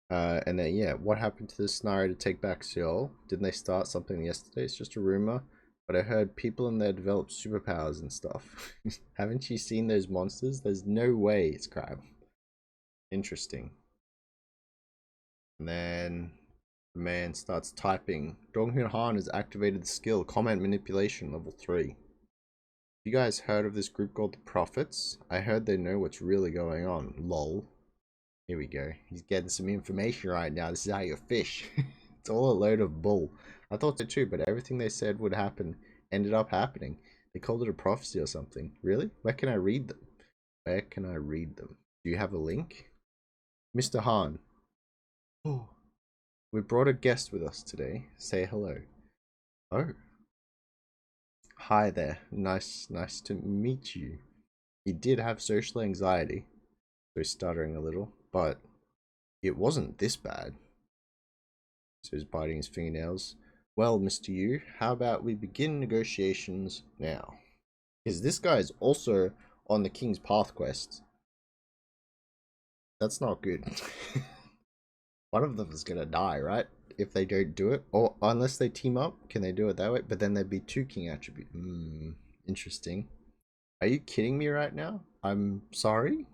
Speaker 1: And then, yeah, what happened to this scenario to take back Seoul? Didn't they start something yesterday? It's just a rumor. But I heard people in there develop superpowers and stuff. Haven't you seen those monsters? There's no way it's crab. Interesting. And then the man starts typing. Dong-hoon Han has activated the skill comment manipulation level 3. You guys heard of this group called the Prophets? I heard they know what's really going on. Lol. Here we go. He's getting some information right now. This is how you fish. It's all a load of bull. I thought so too, but everything they said would happen ended up happening. They called it a prophecy or something. Really? Where can I read them? Where can I read them? Do you have a link? Mr. Han. Oh. We brought a guest with us today. Say hello. Oh. Hi there. Nice to meet you. He did have social anxiety, so he's stuttering a little, but it wasn't this bad. So he's biting his fingernails. Well, Mr. Yu, how about we begin negotiations now? Because this guy is also on the King's Path quest. That's not good. One of them is gonna die, right? If they don't do it, or unless they team up, can they do it that way? But then there'd be two king attributes. Interesting. Are you kidding me right now? I'm sorry?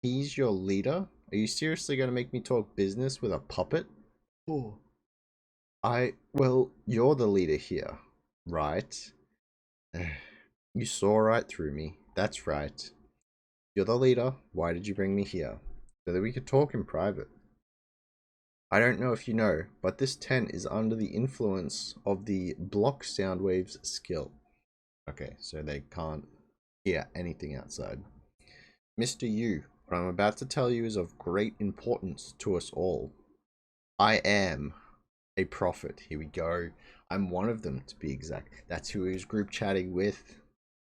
Speaker 1: He's your leader? Are you seriously gonna make me talk business with a puppet? Oh. Well, you're the leader here, right? You saw right through me. That's right. You're the leader. Why did you bring me here? So that we could talk in private. I don't know if you know, but this tent is under the influence of the block sound waves skill. Okay, so they can't hear anything outside. Mr. Yu, what I'm about to tell you is of great importance to us all. I am a prophet. Here we go. I'm one of them, to be exact. That's who he was group chatting with.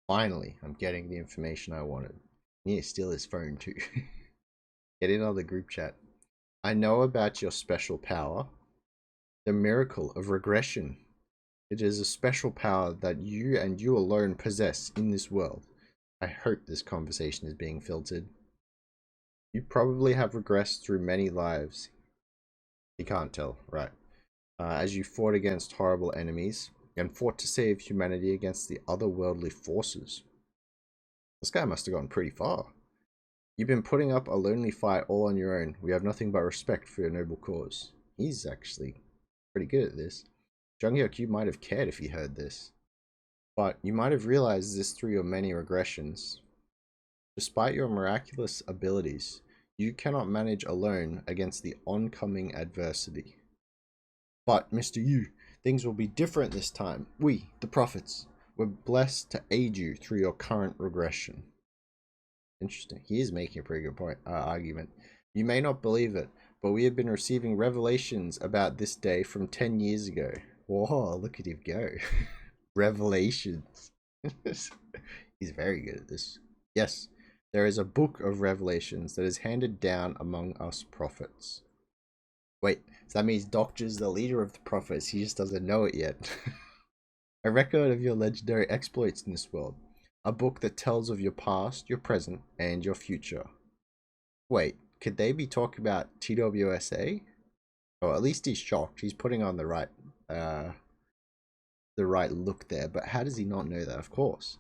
Speaker 1: Finally, I'm getting the information I wanted. Yeah, steal his phone too. Get in on the group chat. I know about your special power, the miracle of regression. It is a special power that you and you alone possess in this world. I hope this conversation is being filtered. You probably have regressed through many lives. You can't tell, right? As you fought against horrible enemies and fought to save humanity against the otherworldly forces. This guy must have gone pretty far. You've been putting up a lonely fight all on your own. We have nothing but respect for your noble cause. He's actually pretty good at this. Junghyuk, you might have cared if you heard this. But you might have realized this through your many regressions. Despite your miraculous abilities, you cannot manage alone against the oncoming adversity. But, Mr. Yu, things will be different this time. We, the prophets, were blessed to aid you through your current regression. Interesting. He is making a pretty good argument. You may not believe it, but we have been receiving revelations about this day from 10 years ago. Whoa, look at him go. Revelations. He's very good at this. Yes, there is a book of revelations that is handed down among us prophets. Wait, so that means Dokja's the leader of the prophets. He just doesn't know it yet. A record of your legendary exploits in this world. A book that tells of your past, your present, and your future. Wait, could they be talking about TWSA? Oh, at least he's shocked. He's putting on the right look there. But how does he not know that? Of course.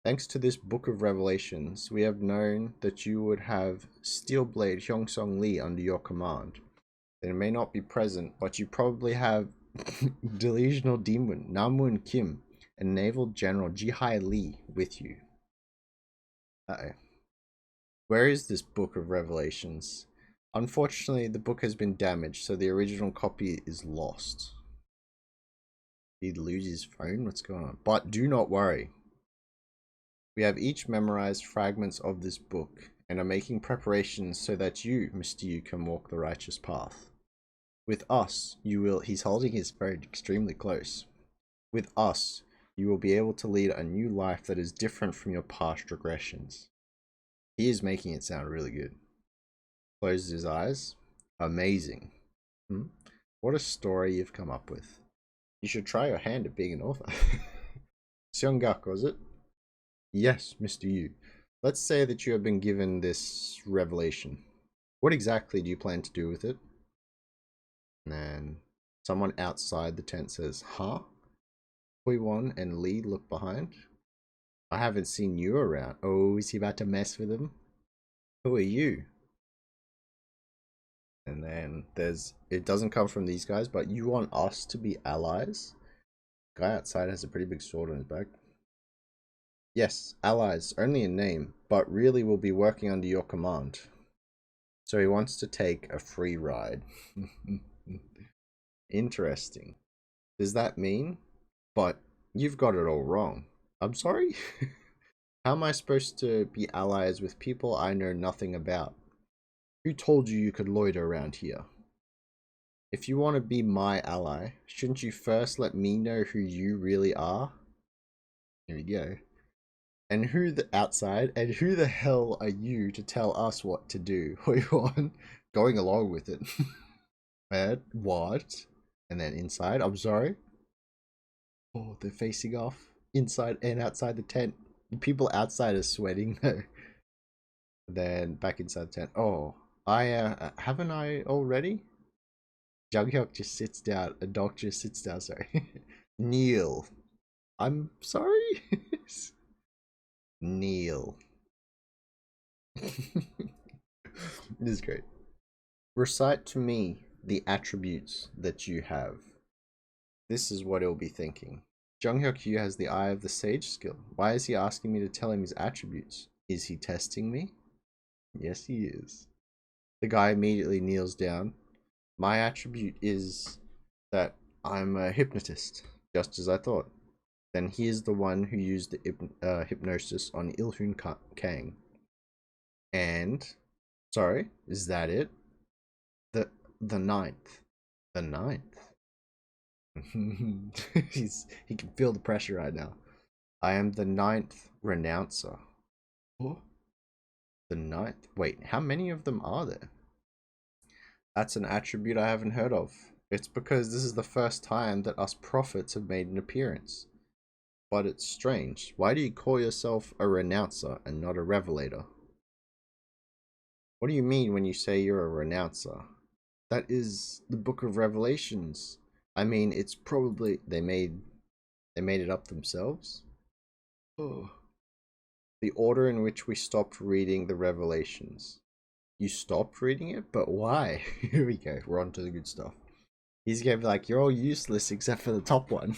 Speaker 1: Thanks to this book of revelations, we have known that you would have Steelblade Hyongsong Lee under your command. They may not be present, but you probably have Delusional Demon Namun Kim and Naval General Jihai Lee with you. Uh-oh. Where is this book of revelations? Unfortunately, the book has been damaged, so the original copy is lost. He'd lose his phone? What's going on? But do not worry. We have each memorized fragments of this book and are making preparations so that you, Mr. Yu, can walk the righteous path. With us, you will... He's holding his phone extremely close. With us, you will be able to lead a new life that is different from your past regressions. He is making it sound really good. Closes his eyes. Amazing. What a story you've come up with. You should try your hand at being an author. Seonggak, was it? Yes, Mr. Yu. Let's say that you have been given this revelation. What exactly do you plan to do with it? And then someone outside the tent says, huh? Hui-Won and Lee look behind. I haven't seen you around. Oh, is he about to mess with him? Who are you? And then it doesn't come from these guys, but you want us to be allies? Guy outside has a pretty big sword on his back. Yes, allies, only in name, but really will be working under your command. So he wants to take a free ride. Interesting. Does that mean? But you've got it all wrong. I'm sorry? How am I supposed to be allies with people I know nothing about? Who told you you could loiter around here? If you want to be my ally, shouldn't you first let me know who you really are? Here we go. And who the hell are you to tell us what to do? Hui-Won going along with it. What? And then inside, I'm sorry. Oh, they're facing off inside and outside the tent. The people outside are sweating though. Then back inside the tent. Oh, I haven't I already? Junghyuk just sits down. A Dokja sits down. Sorry, Kneel. I'm sorry. Kneel. This is great. Recite to me the attributes that you have. This is what he'll be thinking. Junghyuk has the eye of the sage skill. Why is he asking me to tell him his attributes? Is he testing me? Yes, he is. The guy immediately kneels down. My attribute is that I'm a hypnotist, just as I thought. Then he is the one who used the hypnosis on Il-hun Kang. And, sorry, is that it? The ninth. The ninth. He can feel the pressure right now. I am the ninth renouncer. What? The ninth? Wait, how many of them are there? That's an attribute I haven't heard of. It's because this is the first time that us prophets have made an appearance. But it's strange. Why do you call yourself a renouncer and not a revelator? What do you mean when you say you're a renouncer? That is the Book of Revelations. I mean, it's probably they made it up themselves. Oh. The order in which we stopped reading the Revelations. You stopped reading it, but why? Here we go. We're on to the good stuff. He's gonna be like, you're all useless except for the top one.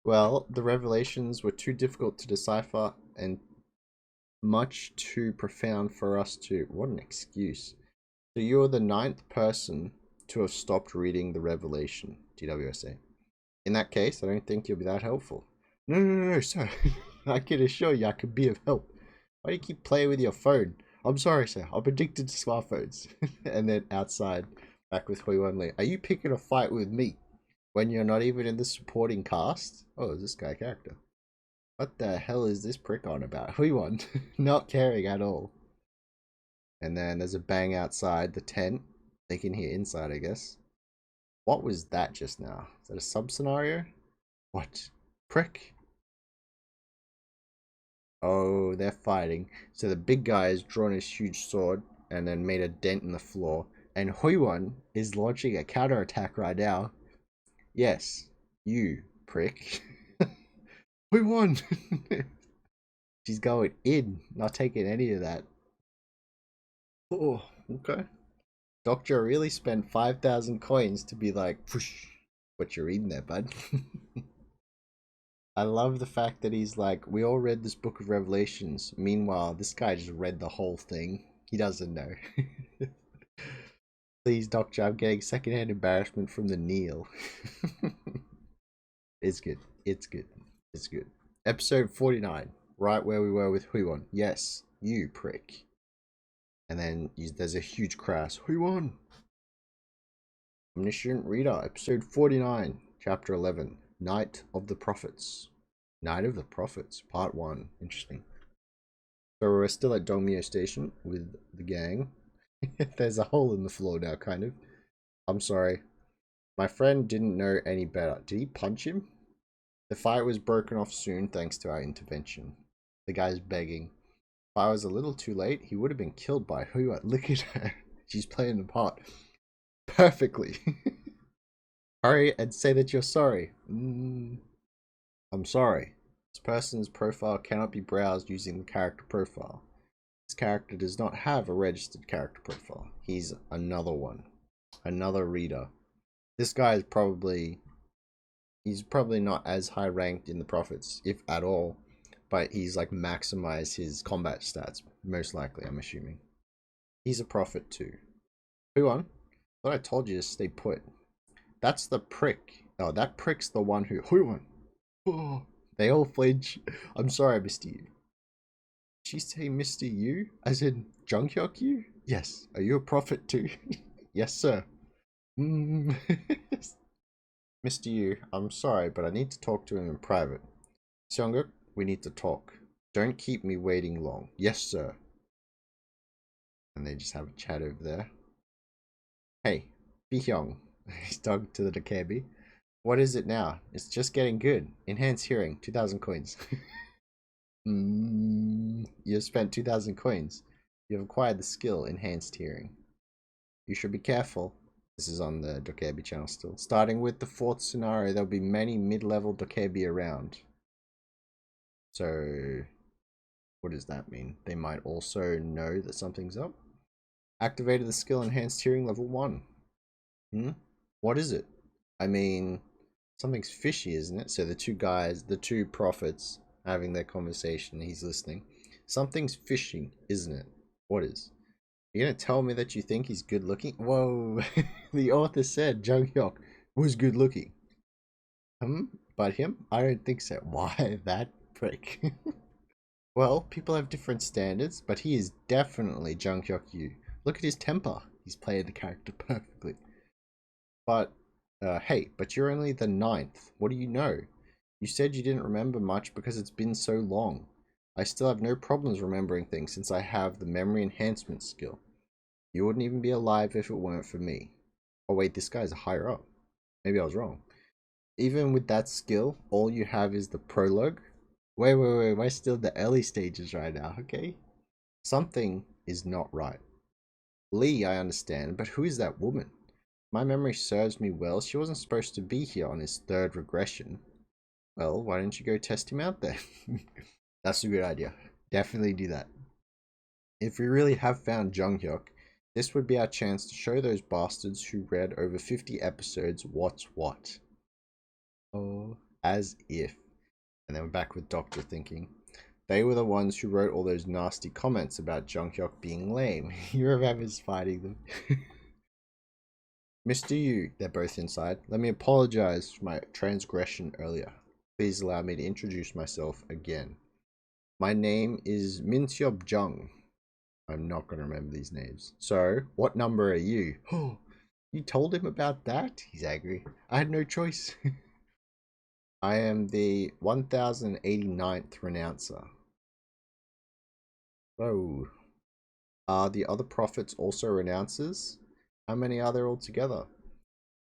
Speaker 1: Well, the Revelations were too difficult to decipher and much too profound for us to. What an excuse. So you're the ninth person to have stopped reading the Revelation, TWSA. In that case, I don't think you'll be that helpful. No, sir. I can assure you I could be of help. Why do you keep playing with your phone? I'm sorry, sir. I'm addicted to smartphones. And then outside, back with Hui-Won. Are you picking a fight with me when you're not even in the supporting cast? Oh, is this guy a character? What the hell is this prick on about? Hui-Won not caring at all. And then there's a bang outside the tent. They can hear inside, I guess. What was that just now? Is that a sub scenario? What? Prick? Oh, they're fighting. So the big guy has drawn his huge sword and then made a dent in the floor. And Hui-Won is launching a counterattack right now. Yes, you prick. Hui-Won! She's going in, not taking any of that. Oh, okay. Dokja really spent 5,000 coins to be like, whoosh, what you're reading there, bud. I love the fact that he's like, we all read this Book of Revelations. Meanwhile, this guy just read the whole thing. He doesn't know. Please, Dokja, I'm getting secondhand embarrassment from the kneel. It's good. It's good. It's good. Episode 49. Right where we were with Hui-Won. Yes, you prick. And then there's a huge crash. Hui-Won! Omniscient Reader, episode 49, chapter 11, Night of the Prophets. Night of the Prophets, part 1. Interesting. So we're still at Dongmyo Station with the gang. There's a hole in the floor now, kind of. I'm sorry. My friend didn't know any better. Did he punch him? The fight was broken off soon thanks to our intervention. The guy's begging. If I was a little too late, he would have been killed by Hui-Won. Look at her. She's playing the part perfectly. Hurry and say that you're sorry. I'm sorry. This person's profile cannot be browsed using the character profile. This character does not have a registered character profile. He's another one. Another reader. This guy is probably... He's probably not as high ranked in the prophets, if at all, but he's like maximized his combat stats, most likely, I'm assuming. He's a prophet too. Hui-Won? Thought I told you to stay put. That's the prick. Oh, that prick's the one who... Hui-Won! Oh, they all flinch. I'm sorry, Mr. Yu. Did she say Mr. Yu? As in Junghyuk Yu? Yes. Are you a prophet too? Yes, sir. Mr. Yu, I'm sorry, but I need to talk to him in private. Seongguk, we need to talk. Don't keep me waiting long. Yes, sir. And they just have a chat over there. Hey, Bihyung. He's talking to the Dokebi. What is it now? It's just getting good. Enhanced hearing, 2,000 coins. You've spent 2,000 coins. You've acquired the skill, enhanced hearing. You should be careful. This is on the Dokebi channel still. Starting with the 4th scenario, there'll be many mid-level Dokebi around. So, what does that mean? They might also know that something's up. Activated the skill enhanced hearing level 1. What is it? I mean, something's fishy, isn't it? So the two guys, the two prophets having their conversation, he's listening. Something's fishy, isn't it? What is? You're gonna tell me that you think he's good looking? Whoa, the author said Junghyuk was good looking. But him? I don't think so. Why that prick? Well, people have different standards, but he is definitely Junghyuk Yu. Look at his temper. He's played the character perfectly. But, hey, but you're only the 9th. What do you know? You said you didn't remember much because it's been so long. I still have no problems remembering things since I have the memory enhancement skill. You wouldn't even be alive if it weren't for me. Oh wait, this guy's higher up. Maybe I was wrong. Even with that skill, all you have is the prologue. Wait, we're still in the early stages right now, okay? Something is not right. Lee, I understand, but who is that woman? My memory serves me well. She wasn't supposed to be here on his 3rd regression. Well, why don't you go test him out then? That's a good idea. Definitely do that. If we really have found Junghyuk, this would be our chance to show those bastards who read over 50 episodes what's what. Oh, as if. And then we're back with Dokja thinking. They were the ones who wrote all those nasty comments about Junghyuk being lame. You remember fighting them. Mr. Yu, they're both inside. Let me apologize for my transgression earlier. Please allow me to introduce myself again. My name is Min-seop Jung. I'm not going to remember these names. So, what number are you? Oh, you told him about that? He's angry. I had no choice. I am the 1089th renouncer. Whoa. Are the other prophets also renouncers? How many are there altogether?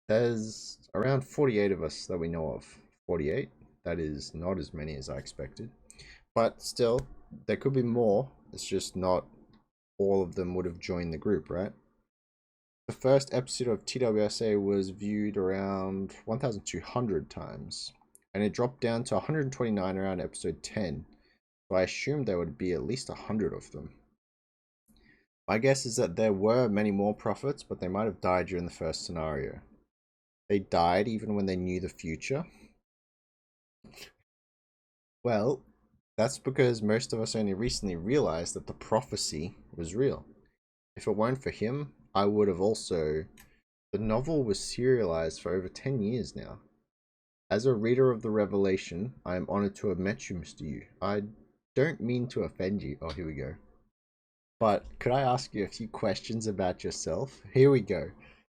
Speaker 1: There's around 48 of us that we know of. 48? That is not as many as I expected. But still, there could be more. It's just not all of them would have joined the group, right? The first episode of TWSA was viewed around 1,200 times. And it dropped down to 129 around episode 10. So I assumed there would be at least 100 of them. My guess is that there were many more prophets, but they might have died during the first scenario. They died even when they knew the future. Well, that's because most of us only recently realized that the prophecy was real. If it weren't for him, I would have also... The novel was serialized for over 10 years now. As a reader of the Revelation, I am honored to have met you, Mr. Yu. I don't mean to offend you. Oh, here we go. But could I ask you a few questions about yourself? Here we go.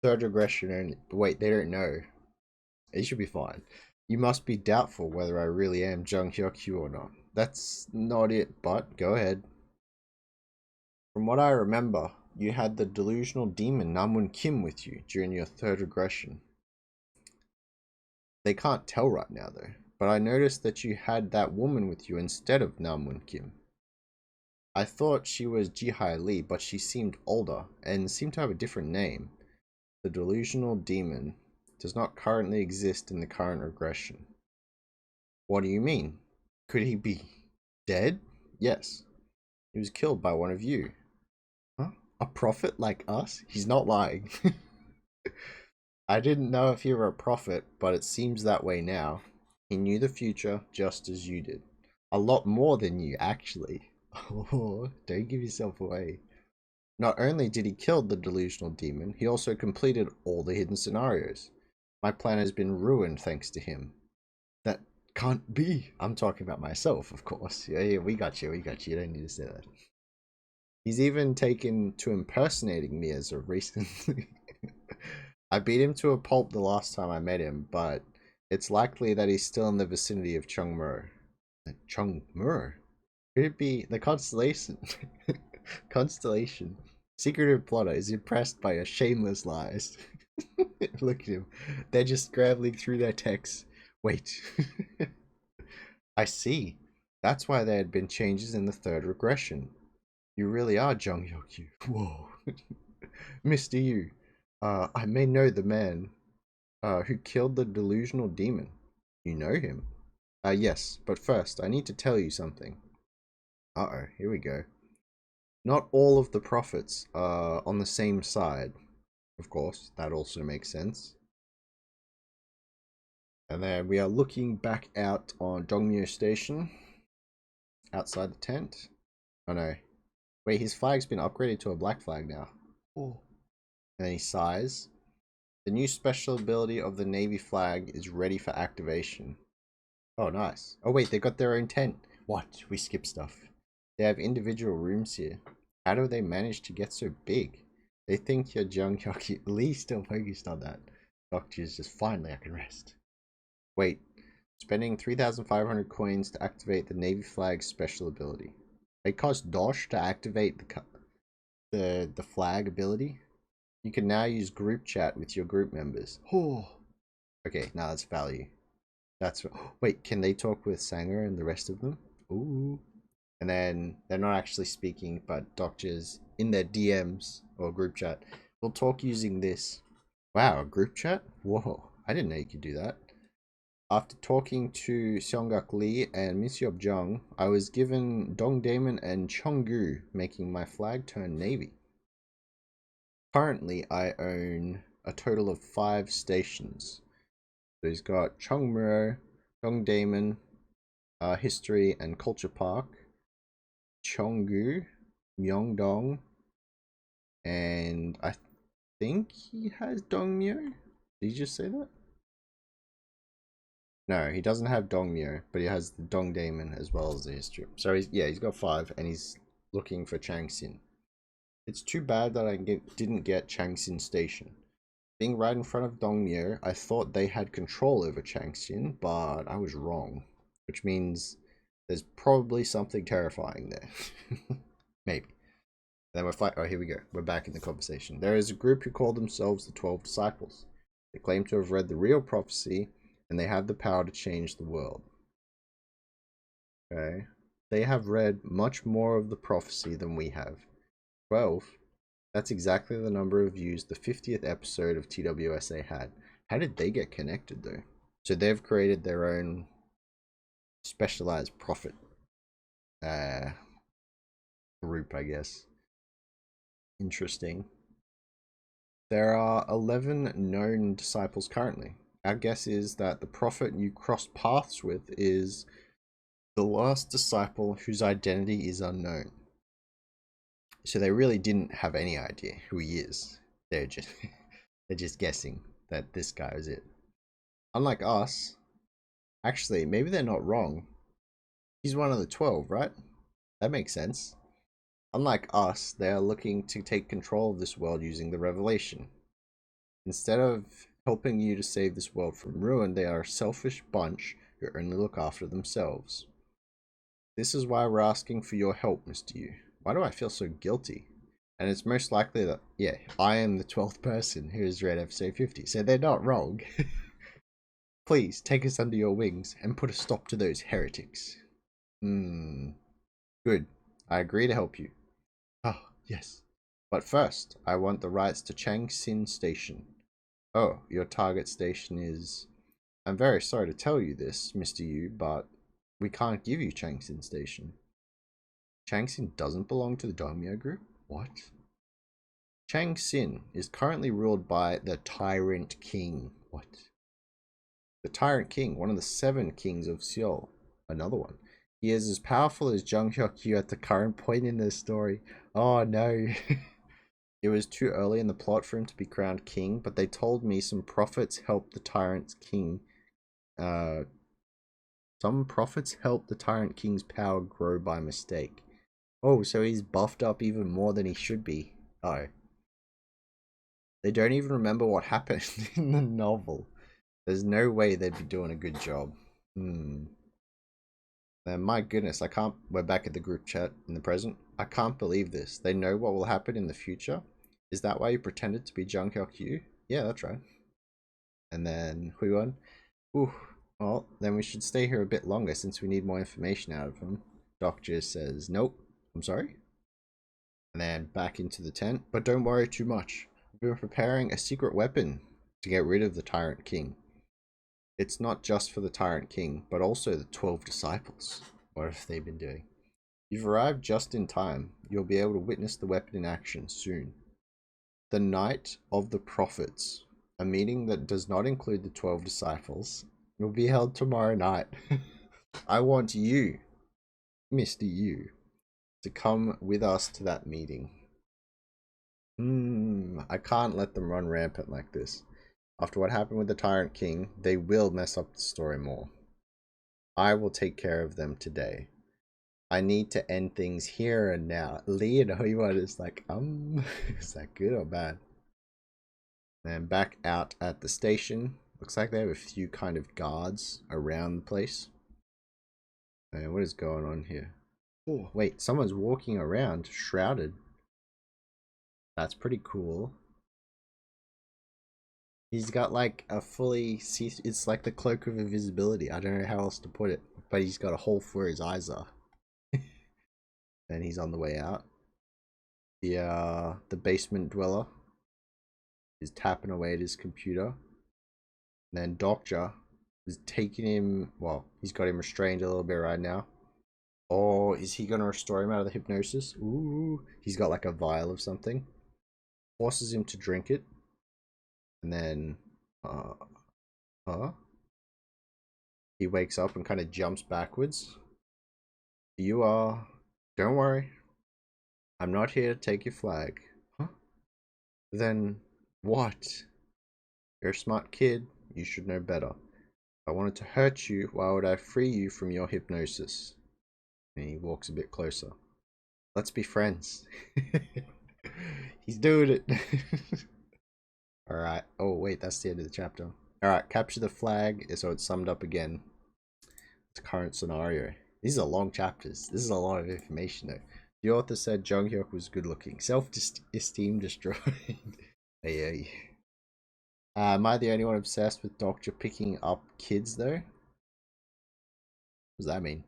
Speaker 1: 3rd regression only. Wait, they don't know. It should be fine. You must be doubtful whether I really am Junghyuk Yu or not. That's not it, but go ahead. From what I remember, you had the delusional demon Namun Kim with you during your 3rd regression. They can't tell right now though, but I noticed that you had that woman with you instead of Namun Kim. I thought she was Jihai Lee, but she seemed older and seemed to have a different name. The delusional demon does not currently exist in the current regression. What do you mean? Could he be dead? Yes. He was killed by one of you. Huh? A prophet like us? He's not lying. I didn't know if you were a prophet, but it seems that way now. He knew the future just as you did. A lot more than you, actually. Oh, don't give yourself away. Not only did he kill the delusional demon, he also completed all the hidden scenarios. My plan has been ruined thanks to him. That can't be. I'm talking about myself, of course. Yeah, we got you, we got you. You don't need to say that. He's even taken to impersonating me as of recently. I beat him to a pulp the last time I met him, but it's likely that he's still in the vicinity of Chungmur. Chungmur? Could it be the constellation? Constellation. Secretive plotter is impressed by your shameless lies. Look at him. They're just scrambling through their texts. Wait. I see. That's why there had been changes in the third regression. You really are Jung Hyuk-yu. Whoa. Mr. Yu, I may know the man who killed the delusional demon. You know him? Yes, but first, I need to tell you something. Uh-oh, here we go. Not all of the prophets are on the same side. Of course, that also makes sense. And then we are looking back out on Dongmyo Station. Outside the tent. Oh no. Wait, his flag's been upgraded to a black flag now. Oh. And then he sighs. The new special ability of the Navy flag is ready for activation. Oh, nice. Oh wait, they got their own tent. What? We skip stuff. They have individual rooms here. How do they manage to get so big? They think you're Jung Hyuk. Lee still focused on that. Dokja is just finally I can rest. Wait, spending 3,500 coins to activate the Navy flag's special ability. It costs Dosh to activate the flag ability. You can now use group chat with your group members. Oh, okay, now that's value. That's wait, can they talk with Sanger and the rest of them? Ooh. And then they're not actually speaking, but Dokja's in their DMs or group chat. We'll talk using this. Wow, a group chat? Whoa, I didn't know you could do that. After talking to Seonggak Lee and Misyop Jung, I was given Dongdaemun and Cheonggu, making my flag turn navy. Currently, I own a total of 5 stations. So he's got Chungmuro, Dongdaemun, History and Culture Park, Cheonggu, Myeongdong, and I think he has Dongmyo. Did you just say that? No, he doesn't have Dongmyo, but he has the Dongdaemun as well as the history. So he's got 5, and he's looking for Changsin. It's too bad that I didn't get Changsin Station. Being right in front of Dongmyo, I thought they had control over Changsin, but I was wrong. Which means there's probably something terrifying there. Maybe. Then we're oh, here we go. We're back in the conversation. There is a group who call themselves the 12 Disciples. They claim to have read the real prophecy, and they have the power to change the world. Okay. They have read much more of the prophecy than we have. 12? That's exactly the number of views the 50th episode of TWSA had. How did they get connected, though? So they've created their own specialized prophet group, I guess. Interesting. There are 11 known disciples currently. Our guess is that the prophet you cross paths with is the last disciple whose identity is unknown. So they really didn't have any idea who he is. They're just guessing that this guy is it. Unlike us, actually, maybe they're not wrong. He's one of the 12, right? That makes sense. Unlike us, they are looking to take control of this world using the revelation. Instead of helping you to save this world from ruin, they are a selfish bunch who only look after themselves. This is why we're asking for your help, Mr. Yu. Why do I feel so guilty? And it's most likely that, yeah, I am the 12th person who has read episode 50, so they're not wrong. Please, take us under your wings and put a stop to those heretics. Good. I agree to help you. Oh, yes. But first, I want the rights to Changsin Station. Oh, your target station is... I'm very sorry to tell you this, Mr. Yu, but we can't give you Changsin Station. Changsin doesn't belong to the Daimyo group? What? Chang Xin is currently ruled by the Tyrant King. What? The Tyrant King, one of the 7 kings of Seoul. Another one. He is as powerful as Jung Hyuk-yu at the current point in this story. Oh no. It was too early in the plot for him to be crowned king, but they told me some prophets helped the Tyrant King. Some prophets helped the Tyrant King's power grow by mistake. Oh, so he's buffed up even more than he should be. Oh. They don't even remember what happened in the novel. There's no way they'd be doing a good job. And my goodness, I can't. We're back at the group chat in the present. I can't believe this. They know what will happen in the future. Is that why you pretended to be Jung Hyuk-yu? Yeah, that's right. And then Hui-Won. Ooh. Well, then we should stay here a bit longer since we need more information out of him. Dokja says, nope. I'm sorry. And then back into the tent. But don't worry too much. We were preparing a secret weapon to get rid of the Tyrant King. It's not just for the Tyrant King, but also the 12 disciples. What have they been doing? You've arrived just in time. You'll be able to witness the weapon in action soon. The Night of the Prophets, a meeting that does not include the 12 disciples, will be held tomorrow night. I want you, Mr. Yu, to come with us to that meeting. I can't let them run rampant like this. After what happened with the Tyrant King, they will mess up the story more. I will take care of them today. I need to end things here and now. Lee and Hui-Won is like, is that good or bad? And back out at the station. Looks like they have a few kind of guards around the place. And what is going on here? Oh, wait, someone's walking around shrouded. That's pretty cool. He's got like a fully see. It's like the cloak of invisibility. I don't know how else to put it, but he's got a hole where his eyes are. And he's on the way out. The basement dweller is tapping away at his computer. And then Dokja is taking him. Well, he's got him restrained a little bit right now. Oh, is he gonna restore him out of the hypnosis? Ooh, he's got like a vial of something. Forces him to drink it. And then, he wakes up and kind of jumps backwards. Don't worry. I'm not here to take your flag. Huh? Then what? You're a smart kid. You should know better. If I wanted to hurt you, why would I free you from your hypnosis? And he walks a bit closer. Let's be friends. He's doing it. Alright. Oh, wait, that's the end of the chapter. Alright, capture the flag. So it's summed up again. The current scenario. These are long chapters. This is a lot of information, though. The author said Jung Hyuk was good looking. Self-esteem destroyed. Hey. Am I the only one obsessed with Dokja picking up kids, though? What does that mean?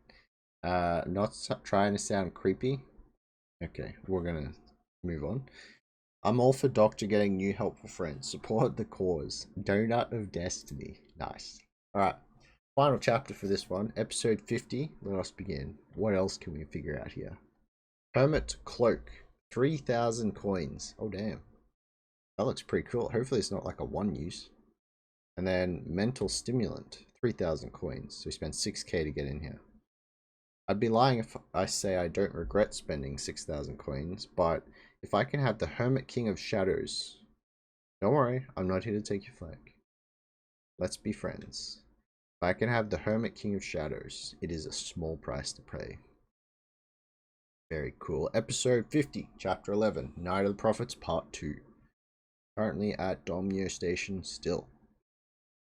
Speaker 1: Not trying to sound creepy. Okay, we're gonna move on. I'm all for Dokja getting new helpful friends. Support the cause. Donut of Destiny. Nice. Alright. Final chapter for this one. Episode 50. Let us begin. What else can we figure out here? Hermit Cloak. 3,000 coins. Oh, damn. That looks pretty cool. Hopefully it's not like a one use. And then Mental Stimulant. 3,000 coins. So we spent 6k to get in here. I'd be lying if I say I don't regret spending 6,000 coins, but if I can have the Hermit King of Shadows... Don't worry, I'm not here to take your flag. Let's be friends. If I can have the Hermit King of Shadows, it is a small price to pay. Very cool. Episode 50, Chapter 11, Night of the Prophets, Part 2. Currently at Domyo Station still.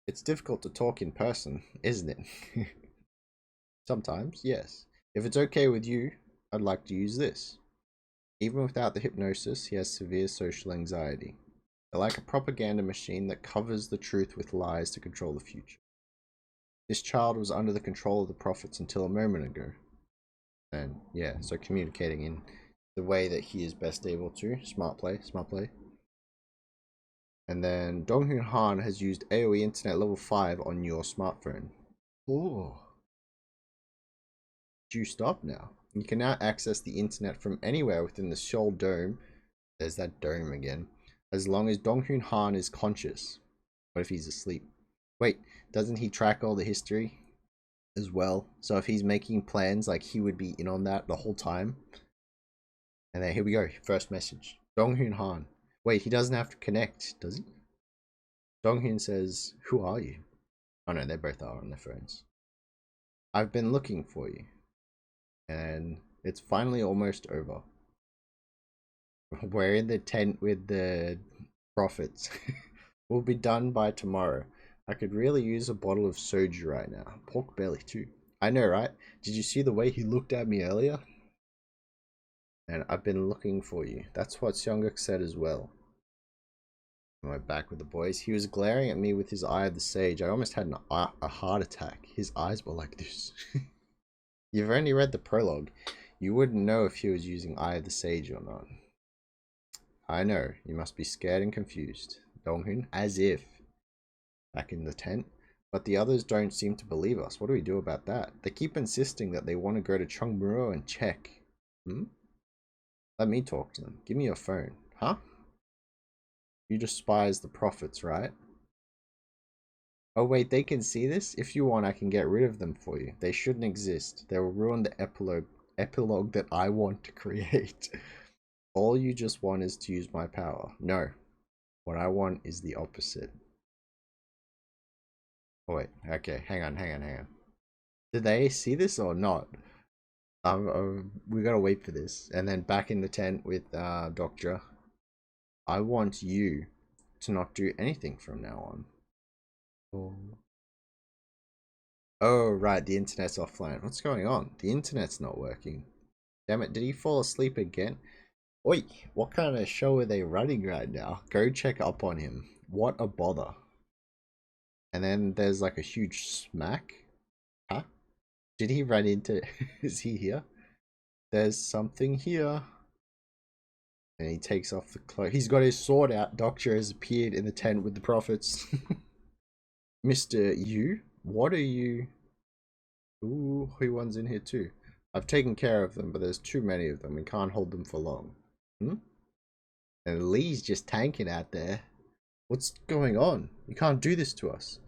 Speaker 1: It's difficult to talk in person, isn't it? Sometimes, yes. If it's okay with you, I'd like to use this. Even without the hypnosis, he has severe social anxiety. They're like a propaganda machine that covers the truth with lies to control the future. This child was under the control of the prophets until a moment ago. And yeah, so communicating in the way that he is best able to. Smart play, smart play. And then Dong-Hyun Han has used AoE Internet level 5 on your smartphone. Oh. Juiced up now. You can now access the internet from anywhere within the Seoul Dome There's that dome again. As long as Donghoon Han is conscious. What if he's asleep? Wait, doesn't he track all the history as well? So if he's making plans, like he would be in on that the whole time. And then here we go. First message. Donghoon Han. Wait, he doesn't have to connect, does he? Donghoon says, "Who are you?" Oh no, they both are on their phones. "I've been looking for you. And it's finally almost over. We're in the tent with the prophets. We'll be done by tomorrow. I could really use a bottle of soju right now. Pork belly too. I know, right? Did you see the way he looked at me earlier? And I've been looking for you." That's what Seongguk said as well. I went back with the boys. He was glaring at me with his eye of the sage. I almost had a heart attack. His eyes were like this. You've only read the prologue. You wouldn't know if he was using Eye of the Sage or not. I know. You must be scared and confused. Donghoon, as if. Back in the tent. But the others don't seem to believe us. What do we do about that? They keep insisting that they want to go to Cheongmuro and check. Let me talk to them. Give me your phone. Huh? You despise the prophets, right? Oh wait, they can see this? If you want, I can get rid of them for you. They shouldn't exist. They will ruin the epilogue that I want to create. All you just want is to use my power. No. What I want is the opposite. Oh wait, okay, hang on. Did they see this or not? We gotta wait for this. And then back in the tent with Dokja. I want you to not do anything from now on. Oh, right, the internet's offline. What's going on? The internet's not working. Damn it, did he fall asleep again? Oi, what kind of show are they running right now? Go check up on him. What a bother. And then there's like a huge smack. Huh? Did he run into... Is he here? There's something here. And he takes off the cloak. He's got his sword out. Dokja has appeared in the tent with the prophets. Mr. Yu, what are you... Ooh, Hui-Won's in here too. I've taken care of them, but there's too many of them. We can't hold them for long. And Lee's just tanking out there. What's going on? You can't do this to us.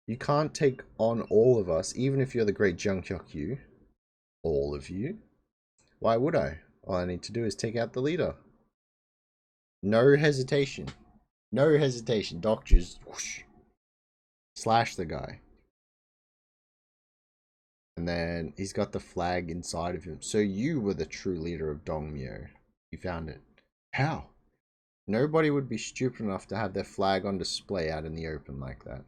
Speaker 1: You can't take on all of us, even if you're the great Junghyuk Yu. All of you? Why would I? All I need to do is take out the leader. No hesitation. No hesitation. Doctors whoosh, slash the guy. And then he's got the flag inside of him. So you were the true leader of Dongmyo. You found it. How? Nobody would be stupid enough to have their flag on display out in the open like that.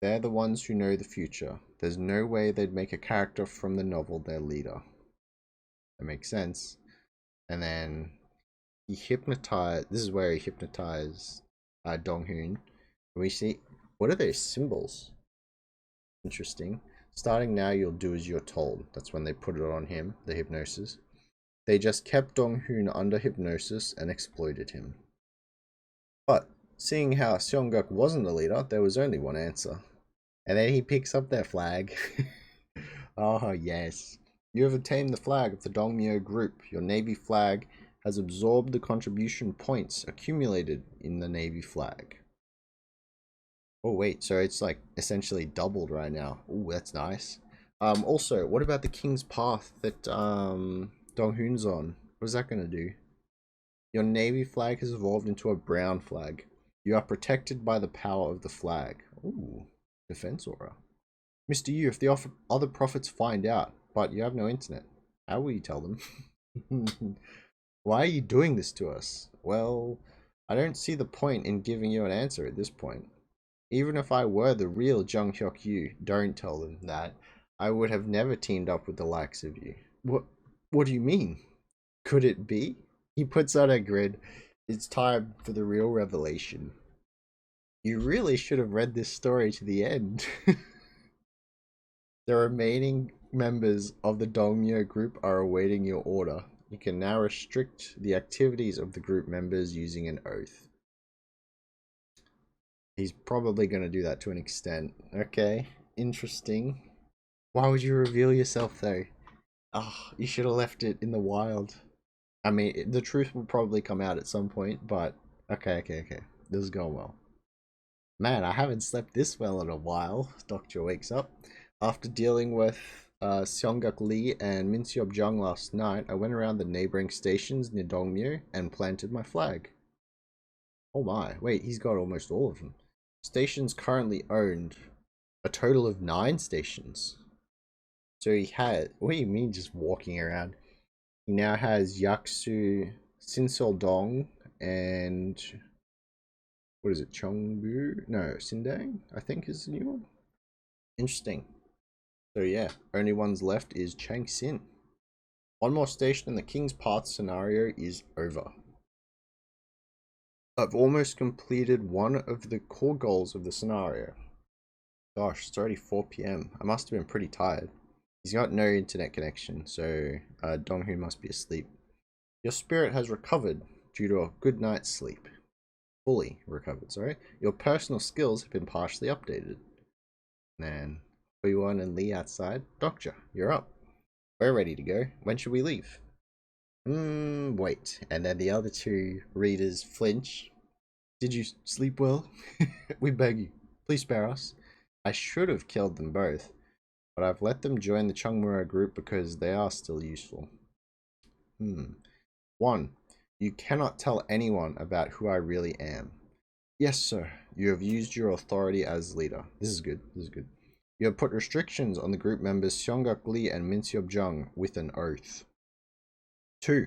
Speaker 1: They're the ones who know the future. There's no way they'd make a character from the novel their leader. That makes sense. And then he hypnotized... This is where he hypnotized Donghoon. We see... What are those symbols? Interesting. Starting now, you'll do as you're told. That's when they put it on him, the hypnosis. They just kept Donghoon under hypnosis and exploited him. But, seeing how Seongguk wasn't the leader, there was only one answer. And then he picks up their flag. Oh, yes. You have obtained the flag of the Dongmyo group. Your Navy flag has absorbed the contribution points accumulated in the Navy flag. Oh, wait, so it's like essentially doubled right now. Oh, that's nice. Also, what about the King's Path that Donghoon's on? What is that going to do? Your Navy flag has evolved into a brown flag. You are protected by the power of the flag. Ooh, defense aura. Mr. Yu, if the other prophets find out, but you have no internet, how will you tell them? Why are you doing this to us? Well, I don't see the point in giving you an answer at this point. Even if I were the real Junghyuk Yu, don't tell them that. I would have never teamed up with the likes of you. What do you mean? Could it be? He puts out a grid. It's time for the real revelation. You really should have read this story to the end. The remaining members of the Dongmyo group are awaiting your order. You can now restrict the activities of the group members using an oath. He's probably going to do that to an extent. Okay, interesting. Why would you reveal yourself though? Oh, you should have left it in the wild. I mean, the truth will probably come out at some point, but okay. This is going well. Man, I haven't slept this well in a while. Dokja wakes up. After dealing with Seongguk Lee and Min Seop Jung last night, I went around the neighboring stations near Dongmyo and planted my flag. Oh my, wait, he's got almost all of them. Stations currently owned a total of 9 stations. So he had, what do you mean just walking around? He now has Yaksu, Sinseol-dong, and what is it, Cheongbu? No, Sindang, I think is the new one. Interesting. So yeah, only ones left is Changsin. One more station in the King's Path scenario is over. I've almost completed one of the core goals of the scenario. Gosh, it's already 4 PM. I must have been pretty tired. He's got no internet connection, so Donghoon must be asleep. Your spirit has recovered due to a good night's sleep. Fully recovered, sorry. Your personal skills have been partially updated. And Hui-Won and Lee outside. Dokja, you're up. We're ready to go. When should we leave? Wait. And then the other 2 readers flinch. Did you sleep well? We beg you. Please spare us. I should have killed them both, but I've let them join the Chungmura group because they are still useful. 1. You cannot tell anyone about who I really am. Yes, sir. You have used your authority as leader. This is good. You have put restrictions on the group members Seongguk Lee and Min Seop Jung with an oath. 2.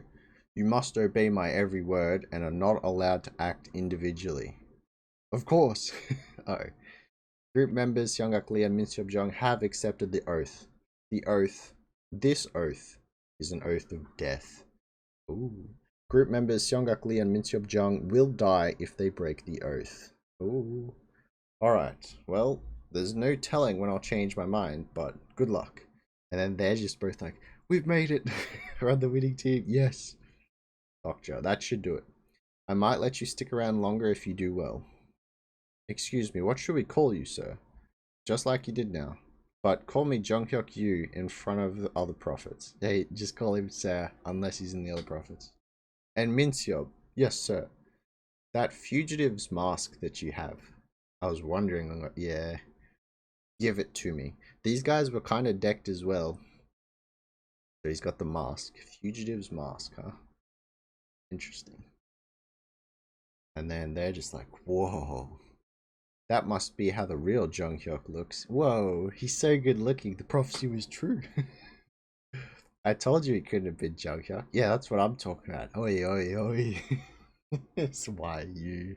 Speaker 1: You must obey my every word and are not allowed to act individually. Of course. Oh. Group members Seongguk Lee and Min Seop Jung have accepted the oath. This oath is an oath of death. Ooh. Group members Seongguk Lee and Min Seop Jung will die if they break the oath. Ooh. Alright, well, there's no telling when I'll change my mind, but good luck. And then they're just both like, we've made it. We're on the winning team. Yes. Dokja, that should do it. I might let you stick around longer if you do well. Excuse me, what should we call you, sir? Just like you did now. But call me Junghyuk Yu in front of the other prophets. Hey, just call him sir, unless he's in the other prophets. And Min Seop, yes, sir. That fugitive's mask that you have. I was wondering, yeah. Give it to me. These guys were kind of decked as well. So he's got the mask. Fugitive's mask, huh? Interesting. And then they're just like, whoa. That must be how the real Junghyuk looks. Whoa, he's so good looking. The prophecy was true. I told you he couldn't have been Junghyuk. Yeah, that's what I'm talking about. Oi. It's why you.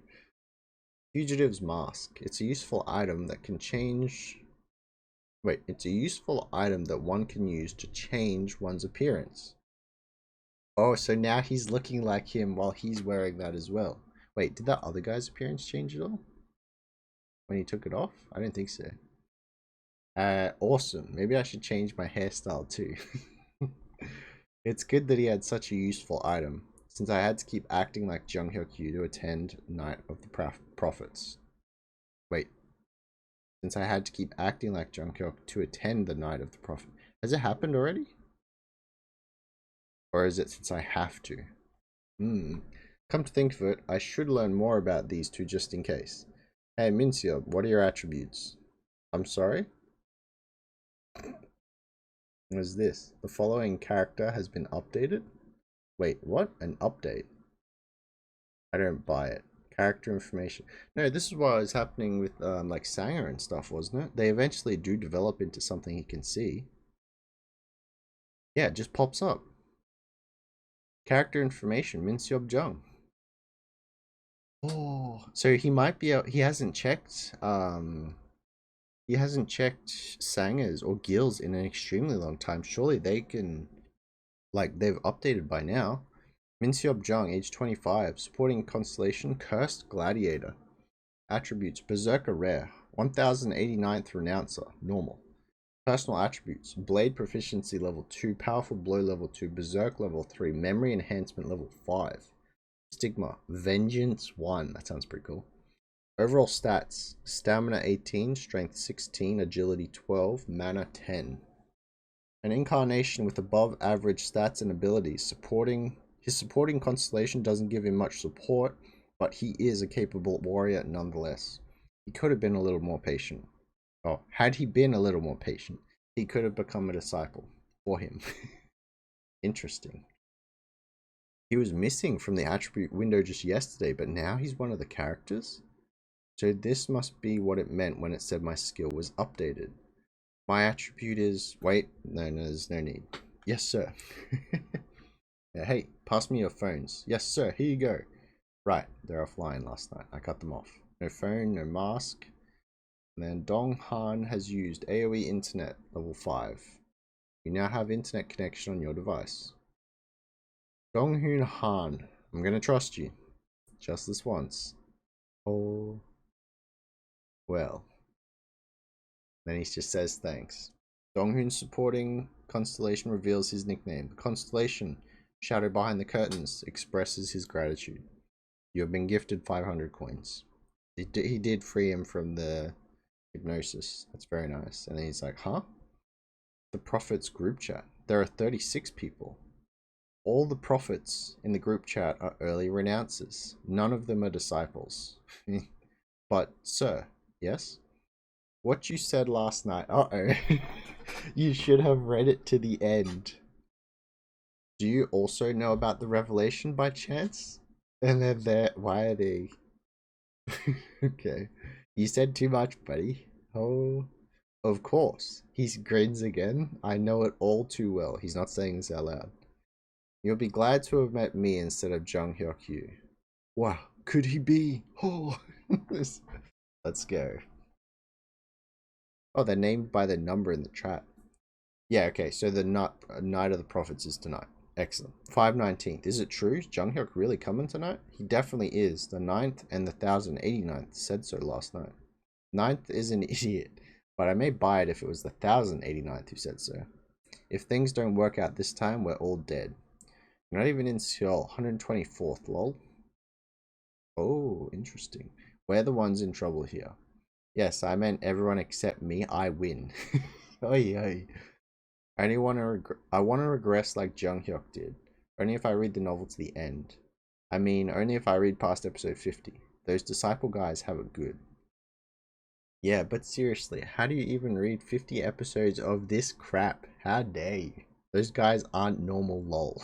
Speaker 1: Fugitive's mask. It's a useful item that can change. Wait, it's a useful item that one can use to change one's appearance. Oh, so now he's looking like him while he's wearing that as well. Wait, did that other guy's appearance change at all? When he took it off? I didn't think so. Awesome. Maybe I should change my hairstyle too. It's good that he had such a useful item, since I had to keep acting like Junghyuk Yu to attend Night of the Prophets. Wait. Since I had to keep acting like Junghyuk to attend the Night of the Prophet. Has it happened already? Or is it since I have to? Come to think of it, I should learn more about these 2 just in case. Hey, Min Seop, what are your attributes? I'm sorry? What is this? The following character has been updated? Wait, what? An update? I don't buy it. Character information. No, this is what was happening with like Sanger and stuff, wasn't it? They eventually do develop into something he can see. Yeah, it just pops up. Character information, Min Seop Jung. Oh, so he might be he hasn't checked Sangers or Gills in an extremely long time. Surely they can, like, they've updated by now. Min Seop Jung, age 25, supporting constellation Cursed Gladiator. Attributes: Berserker rare, 1089th Renouncer normal. Personal attributes: Blade proficiency level 2, Powerful blow level 2, Berserk level 3, Memory enhancement level 5. Stigma: Vengeance 1. That sounds pretty cool. Overall stats: Stamina 18, Strength 16, Agility 12, Mana 10. An incarnation with above average stats and abilities, supporting His supporting constellation doesn't give him much support, but he is a capable warrior nonetheless. He could have been a little more patient. Oh, had he been a little more patient, he could have become a disciple for him. Interesting. He was missing from the attribute window just yesterday, but now he's one of the characters? So this must be what it meant when it said my skill was updated. My attribute is... Wait, no, there's no need. Yes, sir. Yeah, hey, pass me your phones. Yes, sir, here you go. Right, they're offline last night. I cut them off. No phone, no mask. And then Dong Han has used AoE Internet level 5. You now have internet connection on your device. Dong Hoon Han, I'm gonna trust you. Just this once. Oh. Well. Then he just says thanks. Dong Hoon's supporting constellation reveals his nickname. The constellation, shadowed behind the curtains, expresses his gratitude. You have been gifted 500 coins. He did free him from the hypnosis. That's very nice. And then he's like, huh? The Prophets group chat. There are 36 people. All the prophets in the group chat are early renouncers. None of them are disciples. But, sir, yes? What you said last night. Uh-oh. You should have read it to the end. Do you also know about the revelation by chance? And then there... Why are they... Okay. You said too much, buddy. Oh... Of course. He grins again. I know it all too well. He's not saying this out loud. You'll be glad to have met me instead of Jung Hyuk-yu. Wow, could he be? Oh, let's go. Oh, they're named by the number in the chat. Yeah, okay, so the night of the prophets is tonight. Excellent. 5/19th. Is it true? Is Jung Hyuk really coming tonight? He definitely is. The 9th and the 1089th said so last night. 9th is an idiot, but I may buy it if it was the 1089th who said so. If things don't work out this time, we're all dead. Not even in Seoul. 124th, lol. Oh, interesting. We're the ones in trouble here. Yes, I meant everyone except me. I win. Oi, oi. I want to regress like Jung Hyuk did. Only if I read the novel to the end. I mean, only if I read past episode 50. Those disciple guys have it good. Yeah, but seriously, how do you even read 50 episodes of this crap? How dare you? Those guys aren't normal, lol.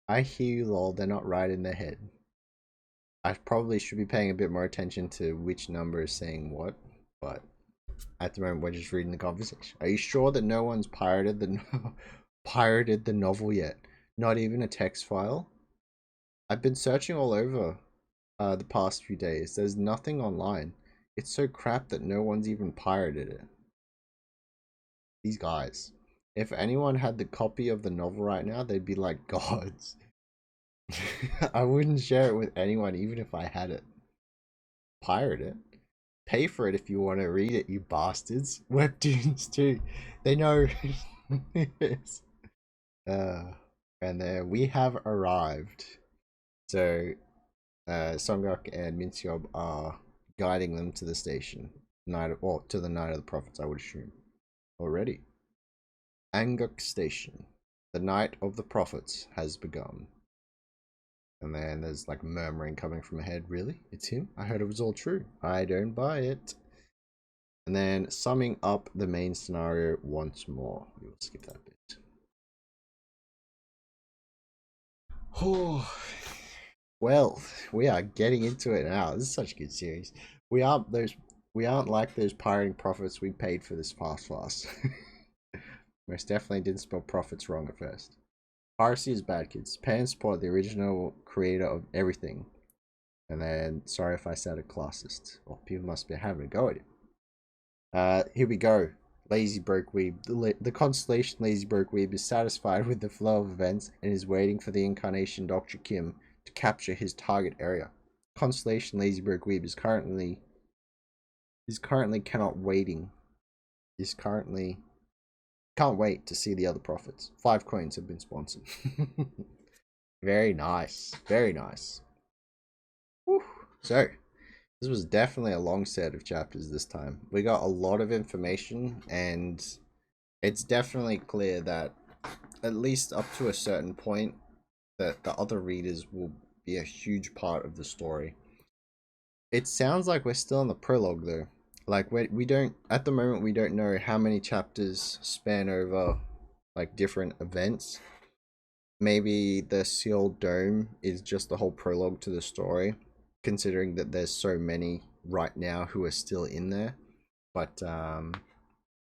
Speaker 1: I hear you, lol, they're not right in their head. I probably should be paying a bit more attention to which number is saying what, but at the moment we're just reading the conversation. Are you sure that no one's pirated the novel yet? Not even a text file? I've been searching all over the past few days. There's nothing online. It's so crap that no one's even pirated it. These guys. If anyone had the copy of the novel right now, they'd be like gods. I wouldn't share it with anyone, even if I had it. Pirate it. Pay for it if you want to read it, you bastards. Webtoons too. They know. Yes. And then we have arrived. So, Songguk and Minseob are guiding them to the station. To the Night of the Prophets, I would assume. Already. Anguk Station. The Night of the Prophets has begun. And then there's like murmuring coming from ahead. Really? It's him? I heard it was all true. I don't buy it. And then summing up the main scenario once more. We will skip that bit. Oh, well, we are getting into it now. This is such a good series. We aren't like those pirating prophets we paid for this fast. Most definitely didn't spell profits wrong at first. Piracy is bad, kids. Pay and support the original creator of everything. And then, sorry if I sounded classist. Well, people must be having a go at it. Here we go. Lazy Broke Weeb. The constellation Lazy Broke Weeb is satisfied with the flow of events and is waiting for the incarnation Dr. Kim to capture his target area. Constellation Lazy Broke Weeb is currently can't wait to see the other prophets. 5 coins have been sponsored. Very nice. Very nice. Whew. So, this was definitely a long set of chapters this time. We got a lot of information, and it's definitely clear that at least up to a certain point, that the other readers will be a huge part of the story. It sounds like we're still in the prologue though. Like we don't at the moment we don't know how many chapters span over like different events. Maybe the sealed dome is just the whole prologue to the story, considering that there's so many right now who are still in there. But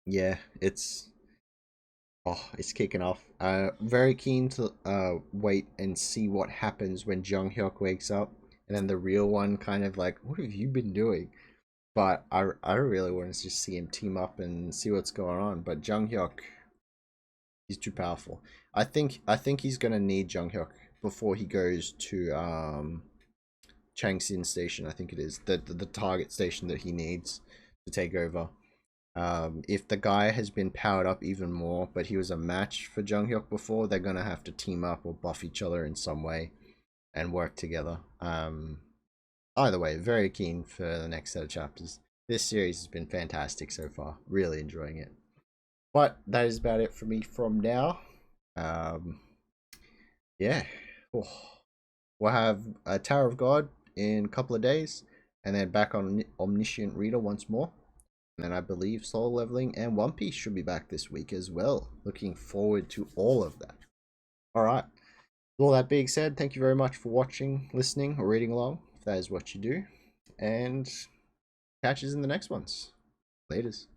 Speaker 1: yeah, it's kicking off. Very keen to wait and see what happens when Jung Hyuk wakes up, and then the real one kind of like, what have you been doing? But I really want to just see him team up and see what's going on. But Jung Hyuk, he's too powerful. I think he's gonna need Jung Hyuk before he goes to Changsin Station. I think it is the target station that he needs to take over. If the guy has been powered up even more, but he was a match for Jung Hyuk before, they're gonna have to team up or buff each other in some way and work together. Either way, very keen for the next set of chapters. This series has been fantastic so far. Really enjoying it. But that is about it for me from now. Yeah. Oh. We'll have a Tower of God in a couple of days, and then back on Omniscient Reader once more. And then I believe Soul Leveling and One Piece should be back this week as well. Looking forward to all of that. Alright. With all that being said, thank you very much for watching, listening, or reading along, if that is what you do. And catch us in the next ones. Laters.